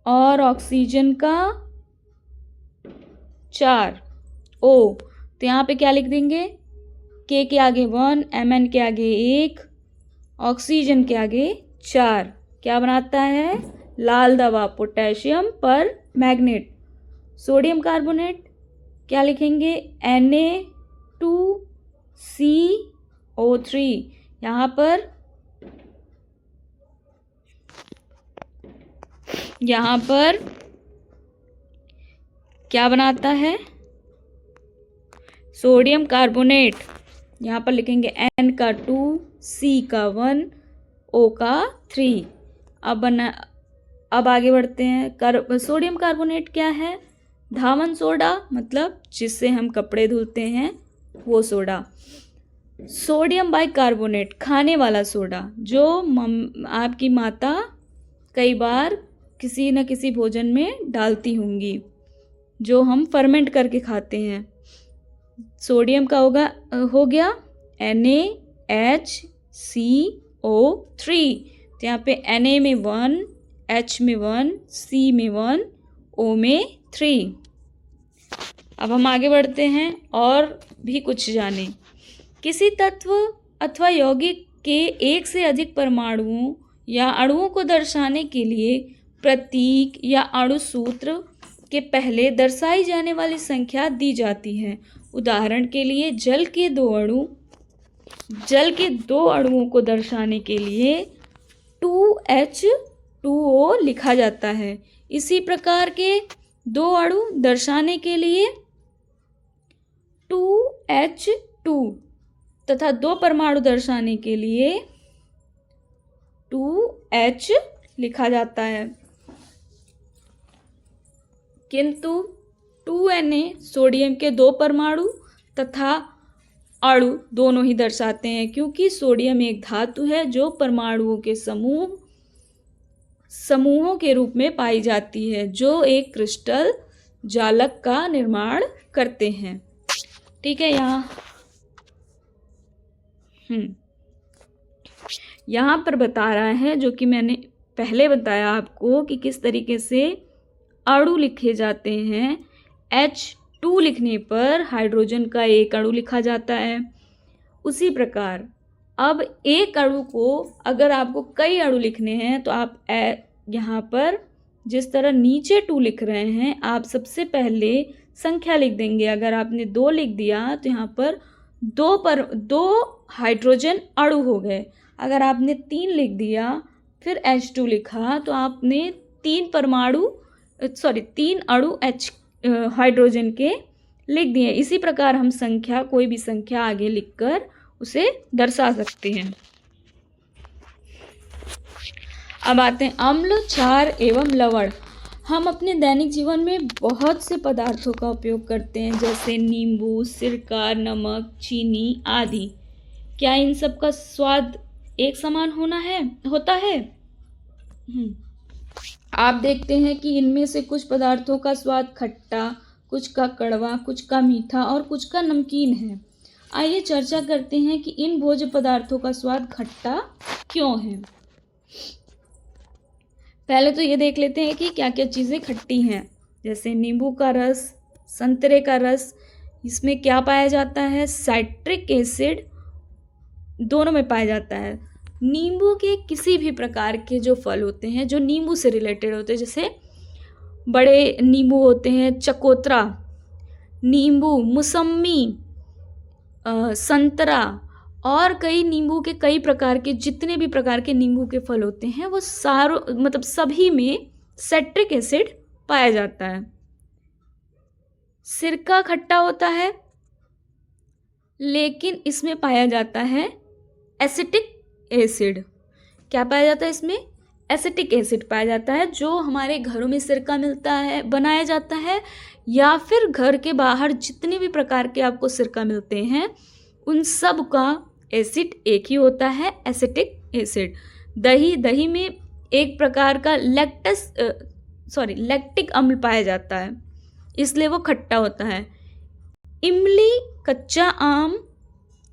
और ऑक्सीजन का 4O, तो यहाँ पे क्या लिख देंगे, K के आगे 1, Mn के आगे 1, ऑक्सीजन के आगे 4, क्या बनाता है, लाल दवा पोटेशियम पर मैग्नेट। सोडियम कार्बोनेट क्या लिखेंगे, Na2CO3। यहाँ पर क्या बनाता है, सोडियम कार्बोनेट। यहाँ पर लिखेंगे N का 2, C का 1, O का 3। अब आगे बढ़ते हैं। सोडियम कार्बोनेट क्या है, धावन सोडा, मतलब जिससे हम कपड़े धुलते हैं वो सोडा। सोडियम बाइकार्बोनेट खाने वाला सोडा, जो आपकी माता कई बार किसी न किसी भोजन में डालती होंगी, जो हम फर्मेंट करके खाते हैं। सोडियम का हो गया NaHCO3। तो यहाँ पे Na में 1, H में 1, C में 1, O में 3। अब हम आगे बढ़ते हैं और भी कुछ जानें। किसी तत्व अथवा यौगिक के एक से अधिक परमाणुओं या अणुओं को दर्शाने के लिए प्रतीक या अणु सूत्र के पहले दर्शाई जाने वाली संख्या दी जाती है। उदाहरण के लिए जल के दो अणुओं को दर्शाने के लिए 2H2O लिखा जाता है। इसी प्रकार के दो अणु दर्शाने के लिए 2H2 तथा दो परमाणु दर्शाने के लिए 2H लिखा जाता है। किंतु 2Na सोडियम के दो परमाणु तथा अणु दोनों ही दर्शाते हैं, क्योंकि सोडियम एक धातु है जो परमाणुओं के समूहों के रूप में पाई जाती है, जो एक क्रिस्टल जालक का निर्माण करते हैं। ठीक है। यहाँ पर बता रहा है, जो कि मैंने पहले बताया आपको कि किस तरीके से अणु लिखे जाते हैं। H2 लिखने पर हाइड्रोजन का एक अणु लिखा जाता है। उसी प्रकार अब एक अणु को अगर आपको कई अणु लिखने हैं तो आप यहाँ पर जिस तरह नीचे 2 लिख रहे हैं, आप सबसे पहले संख्या लिख देंगे। अगर आपने 2 लिख दिया तो यहाँ पर 2 हाइड्रोजन अणु हो गए। अगर आपने 3 लिख दिया फिर H2 लिखा तो आपने 3 अणु हाइड्रोजन के लिख दिए। इसी प्रकार हम कोई भी संख्या आगे लिखकर उसे दर्शा सकते हैं। अब आते हैं अम्ल, क्षार एवं लवण। हम अपने दैनिक जीवन में बहुत से पदार्थों का उपयोग करते हैं, जैसे नींबू, सिरका, नमक, चीनी आदि। क्या इन सब का स्वाद एक समान होता है? आप देखते हैं कि इनमें से कुछ पदार्थों का स्वाद खट्टा, कुछ का कड़वा, कुछ का मीठा और कुछ का नमकीन है। आइए चर्चा करते हैं कि इन भोज्य पदार्थों का स्वाद खट्टा क्यों है। पहले तो ये देख लेते हैं कि क्या क्या चीज़ें खट्टी हैं। जैसे नींबू का रस, संतरे का रस, इसमें क्या पाया जाता है, साइट्रिक एसिड दोनों में पाया जाता है। नींबू के किसी भी प्रकार के जो फल होते हैं जो नींबू से रिलेटेड होते हैं, जैसे बड़े नींबू होते हैं, चकोतरा नींबू, मौसम्मी, संतरा और कई नींबू के कई प्रकार के जितने भी प्रकार के नींबू के फल होते हैं वो सभी में साइट्रिक एसिड पाया जाता है। सिरका खट्टा होता है लेकिन इसमें पाया जाता है एसिटिक एसिड। क्या पाया जाता है इसमें? एसिटिक एसिड पाया जाता है, जो हमारे घरों में सिरका मिलता है, बनाया जाता है, या फिर घर के बाहर जितने भी प्रकार के आपको सिरका मिलते हैं उन सब का एसिड एक ही होता है, एसिटिक एसिड। दही में एक प्रकार का लैक्टिक अम्ल पाया जाता है, इसलिए वो खट्टा होता है। इमली, कच्चा आम,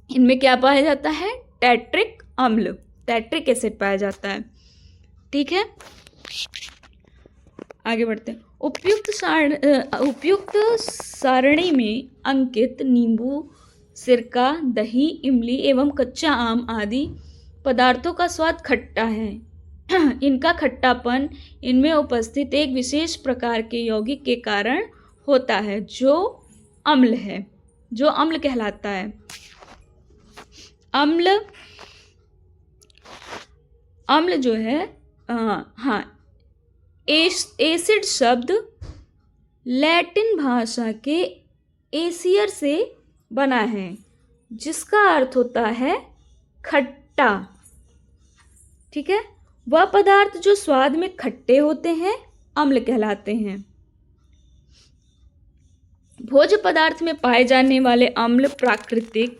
इनमें क्या पाया जाता है? टैट्रिक अम्ल, टैट्रिक एसिड पाया जाता है। ठीक है, आगे बढ़ते हैं। उपयुक्त सारणी में अंकित नींबू, सिरका, दही, इमली एवं कच्चा आम आदि पदार्थों का स्वाद खट्टा है। इनका खट्टापन इनमें उपस्थित एक विशेष प्रकार के यौगिक के कारण होता है, जो अम्ल कहलाता है। अम्ल जो है, हाँ, एसिड शब्द लैटिन भाषा के एसियर से बना है, जिसका अर्थ होता है खट्टा। ठीक है, वह पदार्थ जो स्वाद में खट्टे होते हैं अम्ल कहलाते हैं। भोज्य पदार्थ में पाए जाने वाले अम्ल प्राकृतिक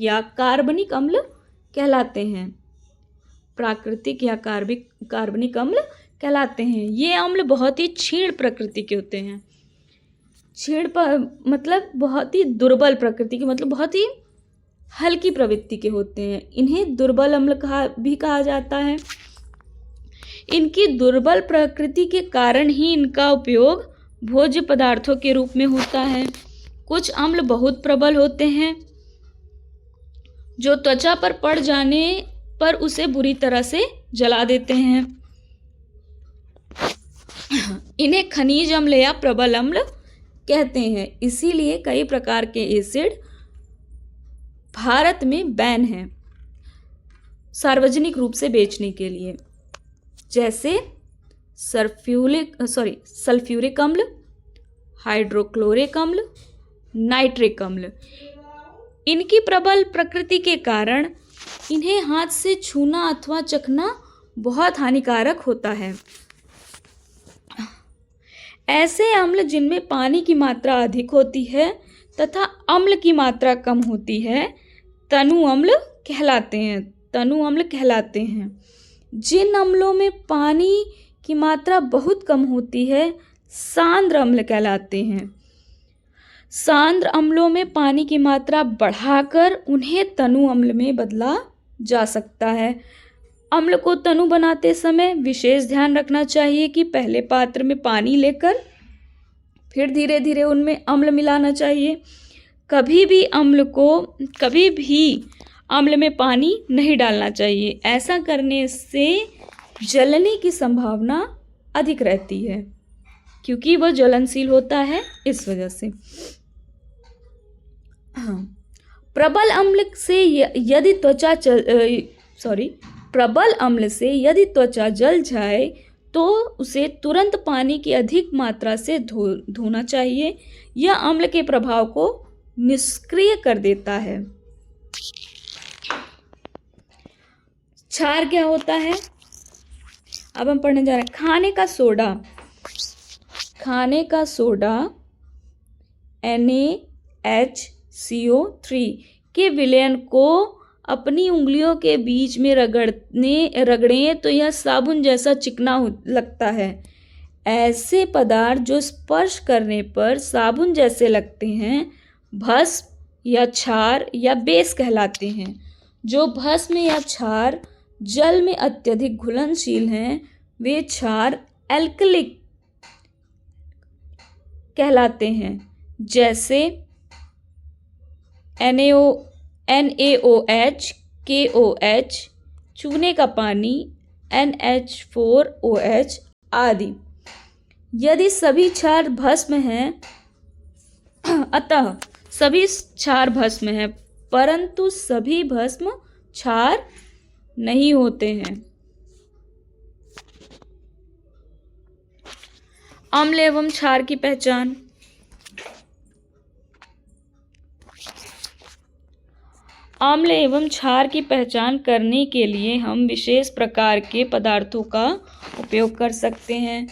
या कार्बनिक अम्ल कहलाते हैं। प्राकृतिक या कार्बनिक अम्ल कहलाते हैं। ये अम्ल बहुत ही क्षीण प्रकृति के होते हैं। मतलब बहुत ही दुर्बल प्रकृति के, मतलब बहुत ही हल्की प्रवृत्ति के होते हैं। इन्हें दुर्बल अम्ल भी कहा जाता है। इनकी दुर्बल प्रकृति के कारण ही इनका उपयोग भोज्य पदार्थों के रूप में होता है। कुछ अम्ल बहुत प्रबल होते हैं, जो त्वचा पर पड़ जाने पर उसे बुरी तरह से जला देते हैं। इन्हें खनिज अम्ल या प्रबल अम्ल कहते हैं। इसीलिए कई प्रकार के एसिड भारत में बैन है सार्वजनिक रूप से बेचने के लिए, जैसे सल्फ्यूरिक अम्ल, हाइड्रोक्लोरिक अम्ल, नाइट्रिक अम्ल। इनकी प्रबल प्रकृति के कारण इन्हें हाथ से छूना अथवा चखना बहुत हानिकारक होता है। ऐसे अम्ल जिनमें पानी की मात्रा अधिक होती है तथा अम्ल की मात्रा कम होती है तनु अम्ल कहलाते हैं। जिन अम्लों में पानी की मात्रा बहुत कम होती है सांद्र अम्ल कहलाते हैं। सांद्र अम्लों में पानी की मात्रा बढ़ाकर उन्हें तनु अम्ल में बदला जा सकता है। अम्ल को तनु बनाते समय विशेष ध्यान रखना चाहिए कि पहले पात्र में पानी लेकर फिर धीरे धीरे उनमें अम्ल मिलाना चाहिए। कभी भी अम्ल में पानी नहीं डालना चाहिए। ऐसा करने से जलने की संभावना अधिक रहती है, क्योंकि वह ज्वलनशील होता है, इस वजह से। हाँ, प्रबल अम्ल से यदि त्वचा जल जाए तो उसे तुरंत पानी की अधिक मात्रा से धोना चाहिए। यह अम्ल के प्रभाव को निष्क्रिय कर देता है। क्षार क्या होता है, अब हम पढ़ने जा रहे हैं। खाने का सोडा NaHCO3 के विलयन को अपनी उंगलियों के बीच में रगड़ें तो यह साबुन जैसा चिकना लगता है। ऐसे पदार्थ जो स्पर्श करने पर साबुन जैसे लगते हैं भस्म या क्षार या बेस कहलाते हैं। जो भस्म या क्षार जल में अत्यधिक घुलनशील हैं वे क्षार एल्कलिक कहलाते हैं, जैसे NaOH, KOH, चूने का पानी, NH4OH आदि। यदि सभी क्षार भस्म हैं, अतः सभी क्षार भस्म हैं, परंतु सभी भस्म क्षार नहीं होते हैं। अम्ल एवं क्षार की पहचान। अम्ल एवं क्षार की पहचान करने के लिए हम विशेष प्रकार के पदार्थों का उपयोग कर सकते हैं,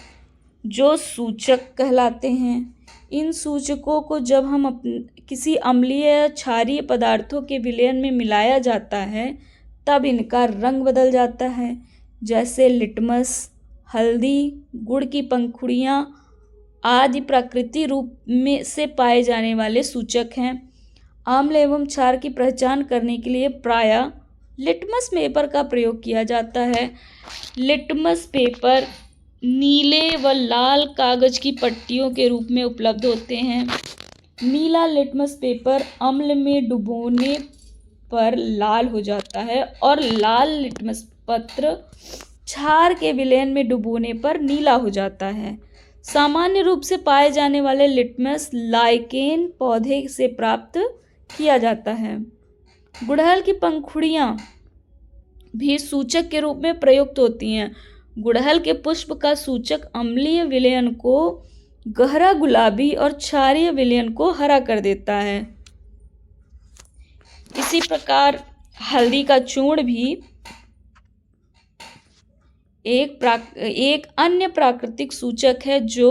जो सूचक कहलाते हैं। इन सूचकों को जब हम किसी अम्लीय या क्षारीय पदार्थों के विलयन में मिलाया जाता है तब इनका रंग बदल जाता है, जैसे लिटमस, हल्दी, गुड़ की पंखुड़ियाँ आदि प्राकृतिक रूप में से पाए जाने वाले सूचक हैं। अम्ल एवं क्षार की पहचान करने के लिए प्रायः लिटमस पेपर का प्रयोग किया जाता है। लिटमस पेपर नीले व लाल कागज की पट्टियों के रूप में उपलब्ध होते हैं। नीला लिटमस पेपर अम्ल में डुबोने पर लाल हो जाता है और लाल लिटमस पत्र क्षार के विलयन में डुबोने पर नीला हो जाता है। सामान्य रूप से पाए जाने वाले लिटमस लाइकेन पौधे से प्राप्त किया जाता है। गुड़हल की पंखुड़ियां भी सूचक के रूप में प्रयुक्त होती हैं। गुड़हल के पुष्प का सूचक अम्लीय विलयन को गहरा गुलाबी और क्षारीय विलयन को हरा कर देता है। इसी प्रकार हल्दी का चूर्ण भी एक अन्य प्राकृतिक सूचक है जो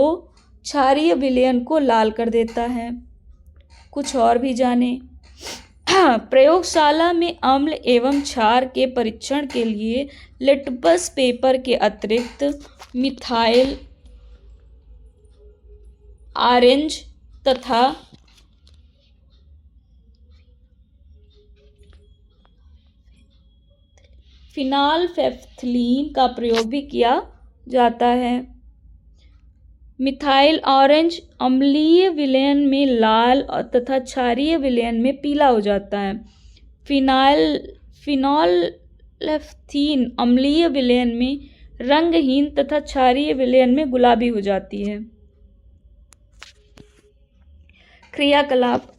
क्षारीय विलयन को लाल कर देता है। कुछ और भी जाने। प्रयोगशाला में अम्ल एवं क्षार के परीक्षण के लिए लिटमस पेपर के अतिरिक्त मिथाइल ऑरेंज तथा फिनाल्फेथलीन का प्रयोग भी किया जाता है। मिथाइल ऑरेंज अम्लीय विलयन में लाल तथा क्षारीय विलयन में पीला हो जाता है। फिनोल्फेथलीन अम्लीय विलयन में रंगहीन तथा क्षारीय विलयन में गुलाबी हो जाती है। क्रियाकलाप।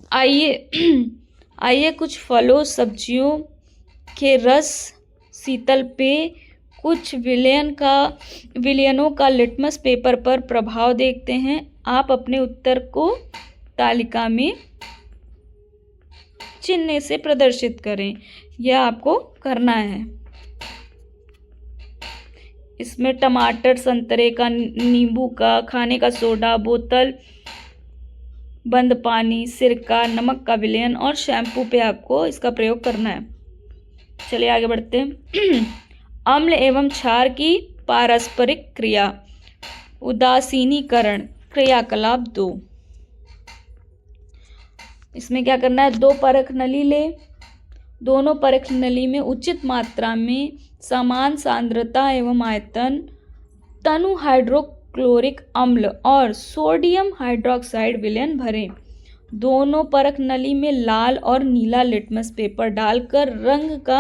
आइए कुछ फलों सब्जियों के रस शीतल पेय कुछ विलयनों का लिटमस पेपर पर प्रभाव देखते हैं। आप अपने उत्तर को तालिका में चिन्ह से प्रदर्शित करें। यह आपको करना है। इसमें टमाटर, संतरे का, नींबू का, खाने का सोडा, बोतल बंद पानी, सिरका, नमक का विलयन और शैम्पू पे आपको इसका प्रयोग करना है। चलिए आगे बढ़ते हैं। अम्ल एवं क्षार की पारस्परिक क्रिया। उदासीनीकरण। क्रियाकलाप 2। इसमें क्या करना है? 2 परख नली ले। दोनों परख नली में उचित मात्रा में समान सांद्रता एवं आयतन तनु हाइड्रोक्लोरिक अम्ल और सोडियम हाइड्रोक्साइड विलयन भरें। दोनों परख नली में लाल और नीला लिटमस पेपर डालकर रंग का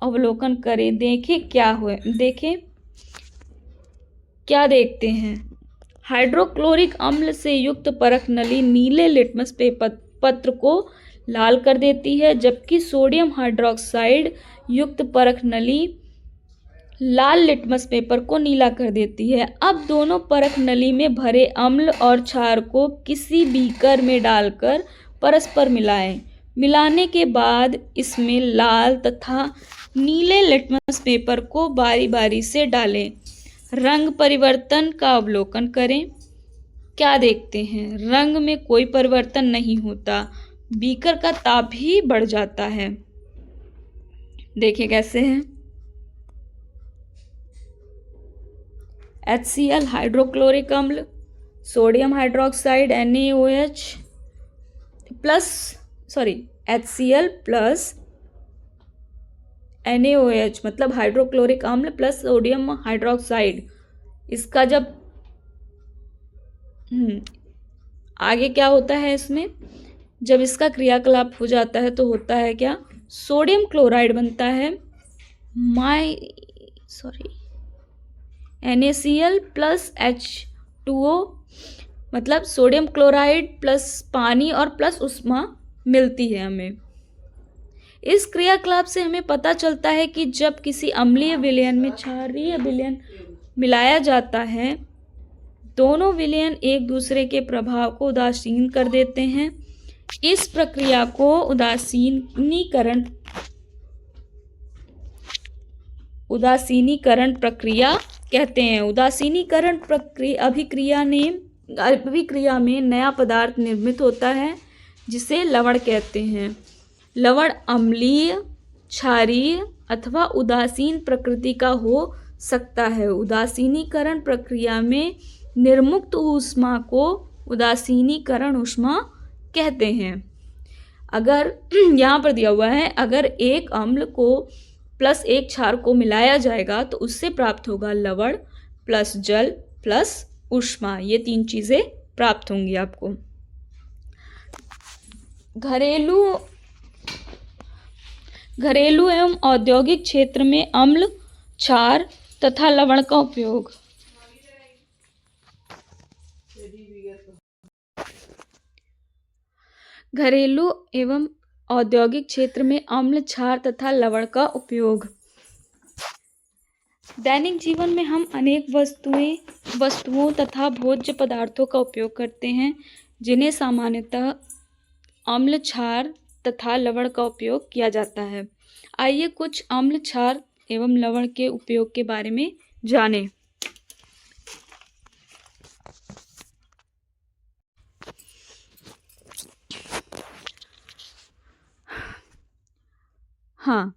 अवलोकन करें। देखें क्या देखते हैं। हाइड्रोक्लोरिक अम्ल से युक्त परख नली नीले लिटमस पेपर पत्र को लाल कर देती है, जबकि सोडियम हाइड्रोक्साइड युक्त परख नली लाल लिटमस पेपर को नीला कर देती है। अब दोनों परख नली में भरे अम्ल और क्षार को किसी बीकर में डालकर परस्पर मिलाएं। मिलाने के बाद इसमें लाल तथा नीले लिटमस पेपर को बारी बारी से डालें। रंग परिवर्तन का अवलोकन करें। क्या देखते हैं? रंग में कोई परिवर्तन नहीं होता, बीकर का ताप ही बढ़ जाता है। देखिए कैसे है। HCl हाइड्रोक्लोरिक अम्ल, sodium hydroxide NaOH plus HCl plus NaOH मतलब हाइड्रोक्लोरिक अम्ल प्लस सोडियम हाइड्रोक्साइड। इसका जब आगे क्या होता है इसमें, जब इसका क्रियाकलाप हो जाता है तो होता है क्या? सोडियम क्लोराइड बनता है NaCl प्लस H2O मतलब सोडियम क्लोराइड प्लस पानी और प्लस उष्मा मिलती है हमें। इस क्रियाकलाप से हमें पता चलता है कि जब किसी अम्लीय विलयन में क्षारीय विलयन मिलाया जाता है, दोनों विलयन एक दूसरे के प्रभाव को उदासीन कर देते हैं। इस प्रक्रिया को उदासीनीकरण प्रक्रिया कहते हैं। उदासीनीकरण अभिक्रिया में नया पदार्थ निर्मित होता है जिसे लवण कहते हैं। लवण अम्लीय, क्षारीय अथवा उदासीन प्रकृति का हो सकता है। उदासीनीकरण प्रक्रिया में निर्मुक्त ऊष्मा को उदासीनीकरण ऊष्मा कहते हैं। अगर यहाँ पर दिया हुआ है, अगर एक अम्ल को प्लस एक क्षार को मिलाया जाएगा तो उससे प्राप्त होगा लवण प्लस जल प्लस ऊष्मा। ये 3 चीज़ें प्राप्त होंगी आपको। घरेलू एवं औद्योगिक क्षेत्र में अम्ल, क्षार तथा लवण का उपयोग। घरेलू एवं औद्योगिक क्षेत्र में अम्ल, क्षार तथा लवण का उपयोग। दैनिक जीवन में हम अनेक वस्तुओं तथा भोज्य पदार्थों का उपयोग करते हैं, जिन्हें सामान्यतः अम्ल, क्षार तथा लवण का उपयोग किया जाता है। आइए कुछ अम्ल, क्षार एवं लवण के उपयोग के बारे में जानें। हाँ,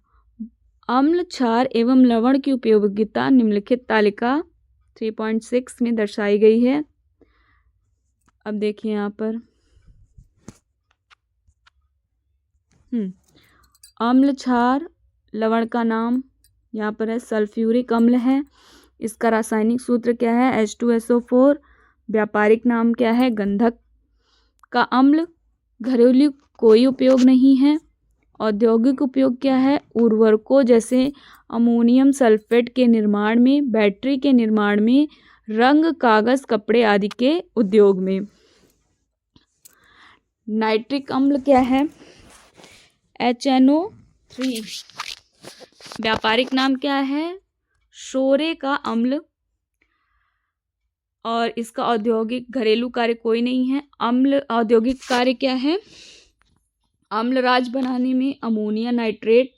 अम्ल, क्षार एवं लवण की उपयोगिता निम्नलिखित तालिका 3.6 में दर्शाई गई है। अब देखिए यहाँ पर अम्ल, क्षार, लवण का नाम यहाँ पर है सल्फ्यूरिक अम्ल है। इसका रासायनिक सूत्र क्या है? H2SO4। व्यापारिक नाम क्या है? गंधक का अम्ल। घरेलू कोई उपयोग नहीं है। औद्योगिक उपयोग क्या है? उर्वरकों जैसे अमोनियम सल्फेट के निर्माण में, बैटरी के निर्माण में, रंग, कागज, कपड़े आदि के उद्योग में। नाइट्रिक अम्ल क्या है? HNO3। व्यापारिक नाम क्या है? शोरे का अम्ल। और इसका औद्योगिक घरेलू कार्य कोई नहीं है। अम्ल औद्योगिक कार्य क्या है? अम्लराज बनाने में, अमोनिया नाइट्रेट,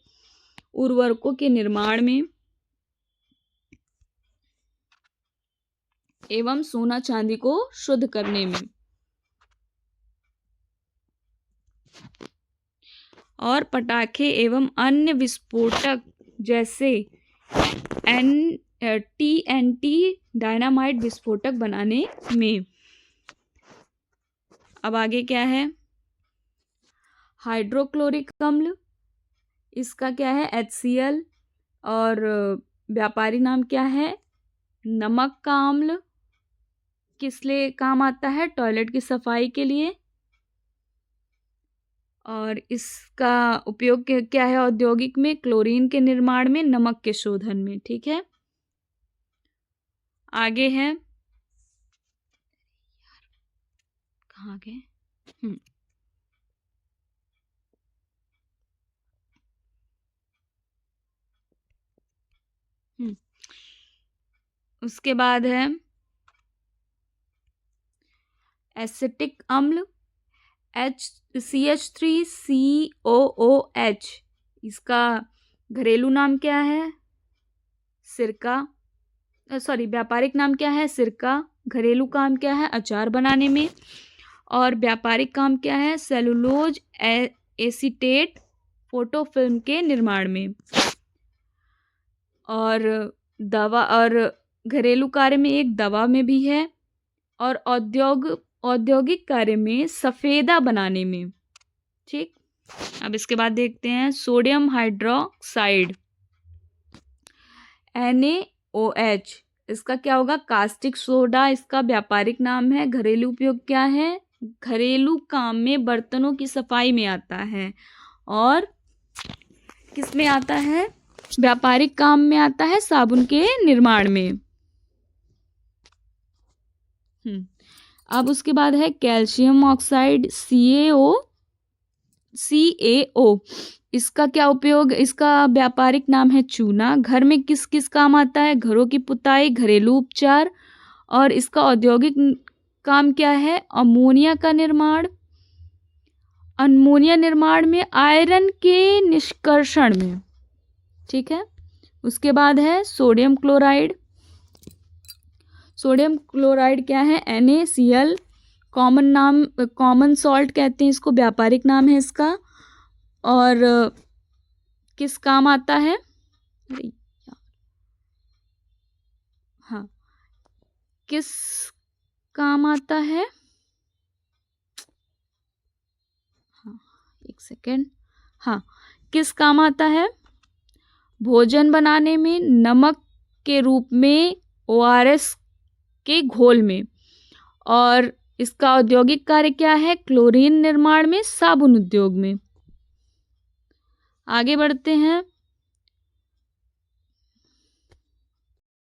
उर्वरकों के निर्माण में एवं सोना चांदी को शुद्ध करने में। और पटाखे एवं अन्य विस्फोटक जैसे TNT डायनामाइट विस्फोटक बनाने में। अब आगे क्या है? हाइड्रोक्लोरिक अम्ल। इसका क्या है? HCl। और व्यापारी नाम क्या है? नमक का अम्ल। किस लिए काम आता है? टॉयलेट की सफाई के लिए। और इसका उपयोग क्या है औद्योगिक में? क्लोरीन के निर्माण में, नमक के शोधन में। ठीक है, आगे है, कहाँ गए? उसके बाद है एसिटिक अम्ल CH3COOH। इसका घरेलू नाम क्या है? सिरका। व्यापारिक नाम क्या है? सिरका। घरेलू काम क्या है? अचार बनाने में। और व्यापारिक काम क्या है? सेलुलोज एसीटेट फोटो फिल्म के निर्माण में। और दवा और घरेलू कार्य में एक दवा में भी है। और औद्योगिक कार्य में सफेदा बनाने में। ठीक, अब इसके बाद देखते हैं सोडियम हाइड्रोक्साइड NaOH। इसका क्या होगा? कास्टिक सोडा इसका व्यापारिक नाम है। घरेलू उपयोग क्या है? घरेलू काम में बर्तनों की सफाई में आता है। और किस में आता है? व्यापारिक काम में आता है, साबुन के निर्माण में। अब उसके बाद है कैल्शियम ऑक्साइड CaO। इसका क्या उपयोग? इसका व्यापारिक नाम है चूना। घर में किस किस काम आता है? घरों की पुताई, घरेलू उपचार। और इसका औद्योगिक काम क्या है? अमोनिया का निर्माण, अमोनिया निर्माण में, आयरन के निष्कर्षण में। ठीक है, उसके बाद है सोडियम क्लोराइड। सोडियम क्लोराइड क्या है? NaCl। कॉमन सॉल्ट कहते हैं इसको, व्यापारिक नाम है इसका। और किस काम आता है? हाँ, किस काम आता है? हाँ, एक सेकेंड। हाँ, किस काम आता है? भोजन बनाने में, नमक के रूप में, ORS के घोल में। और इसका औद्योगिक कार्य क्या है? क्लोरीन निर्माण में, साबुन उद्योग में। आगे बढ़ते हैं।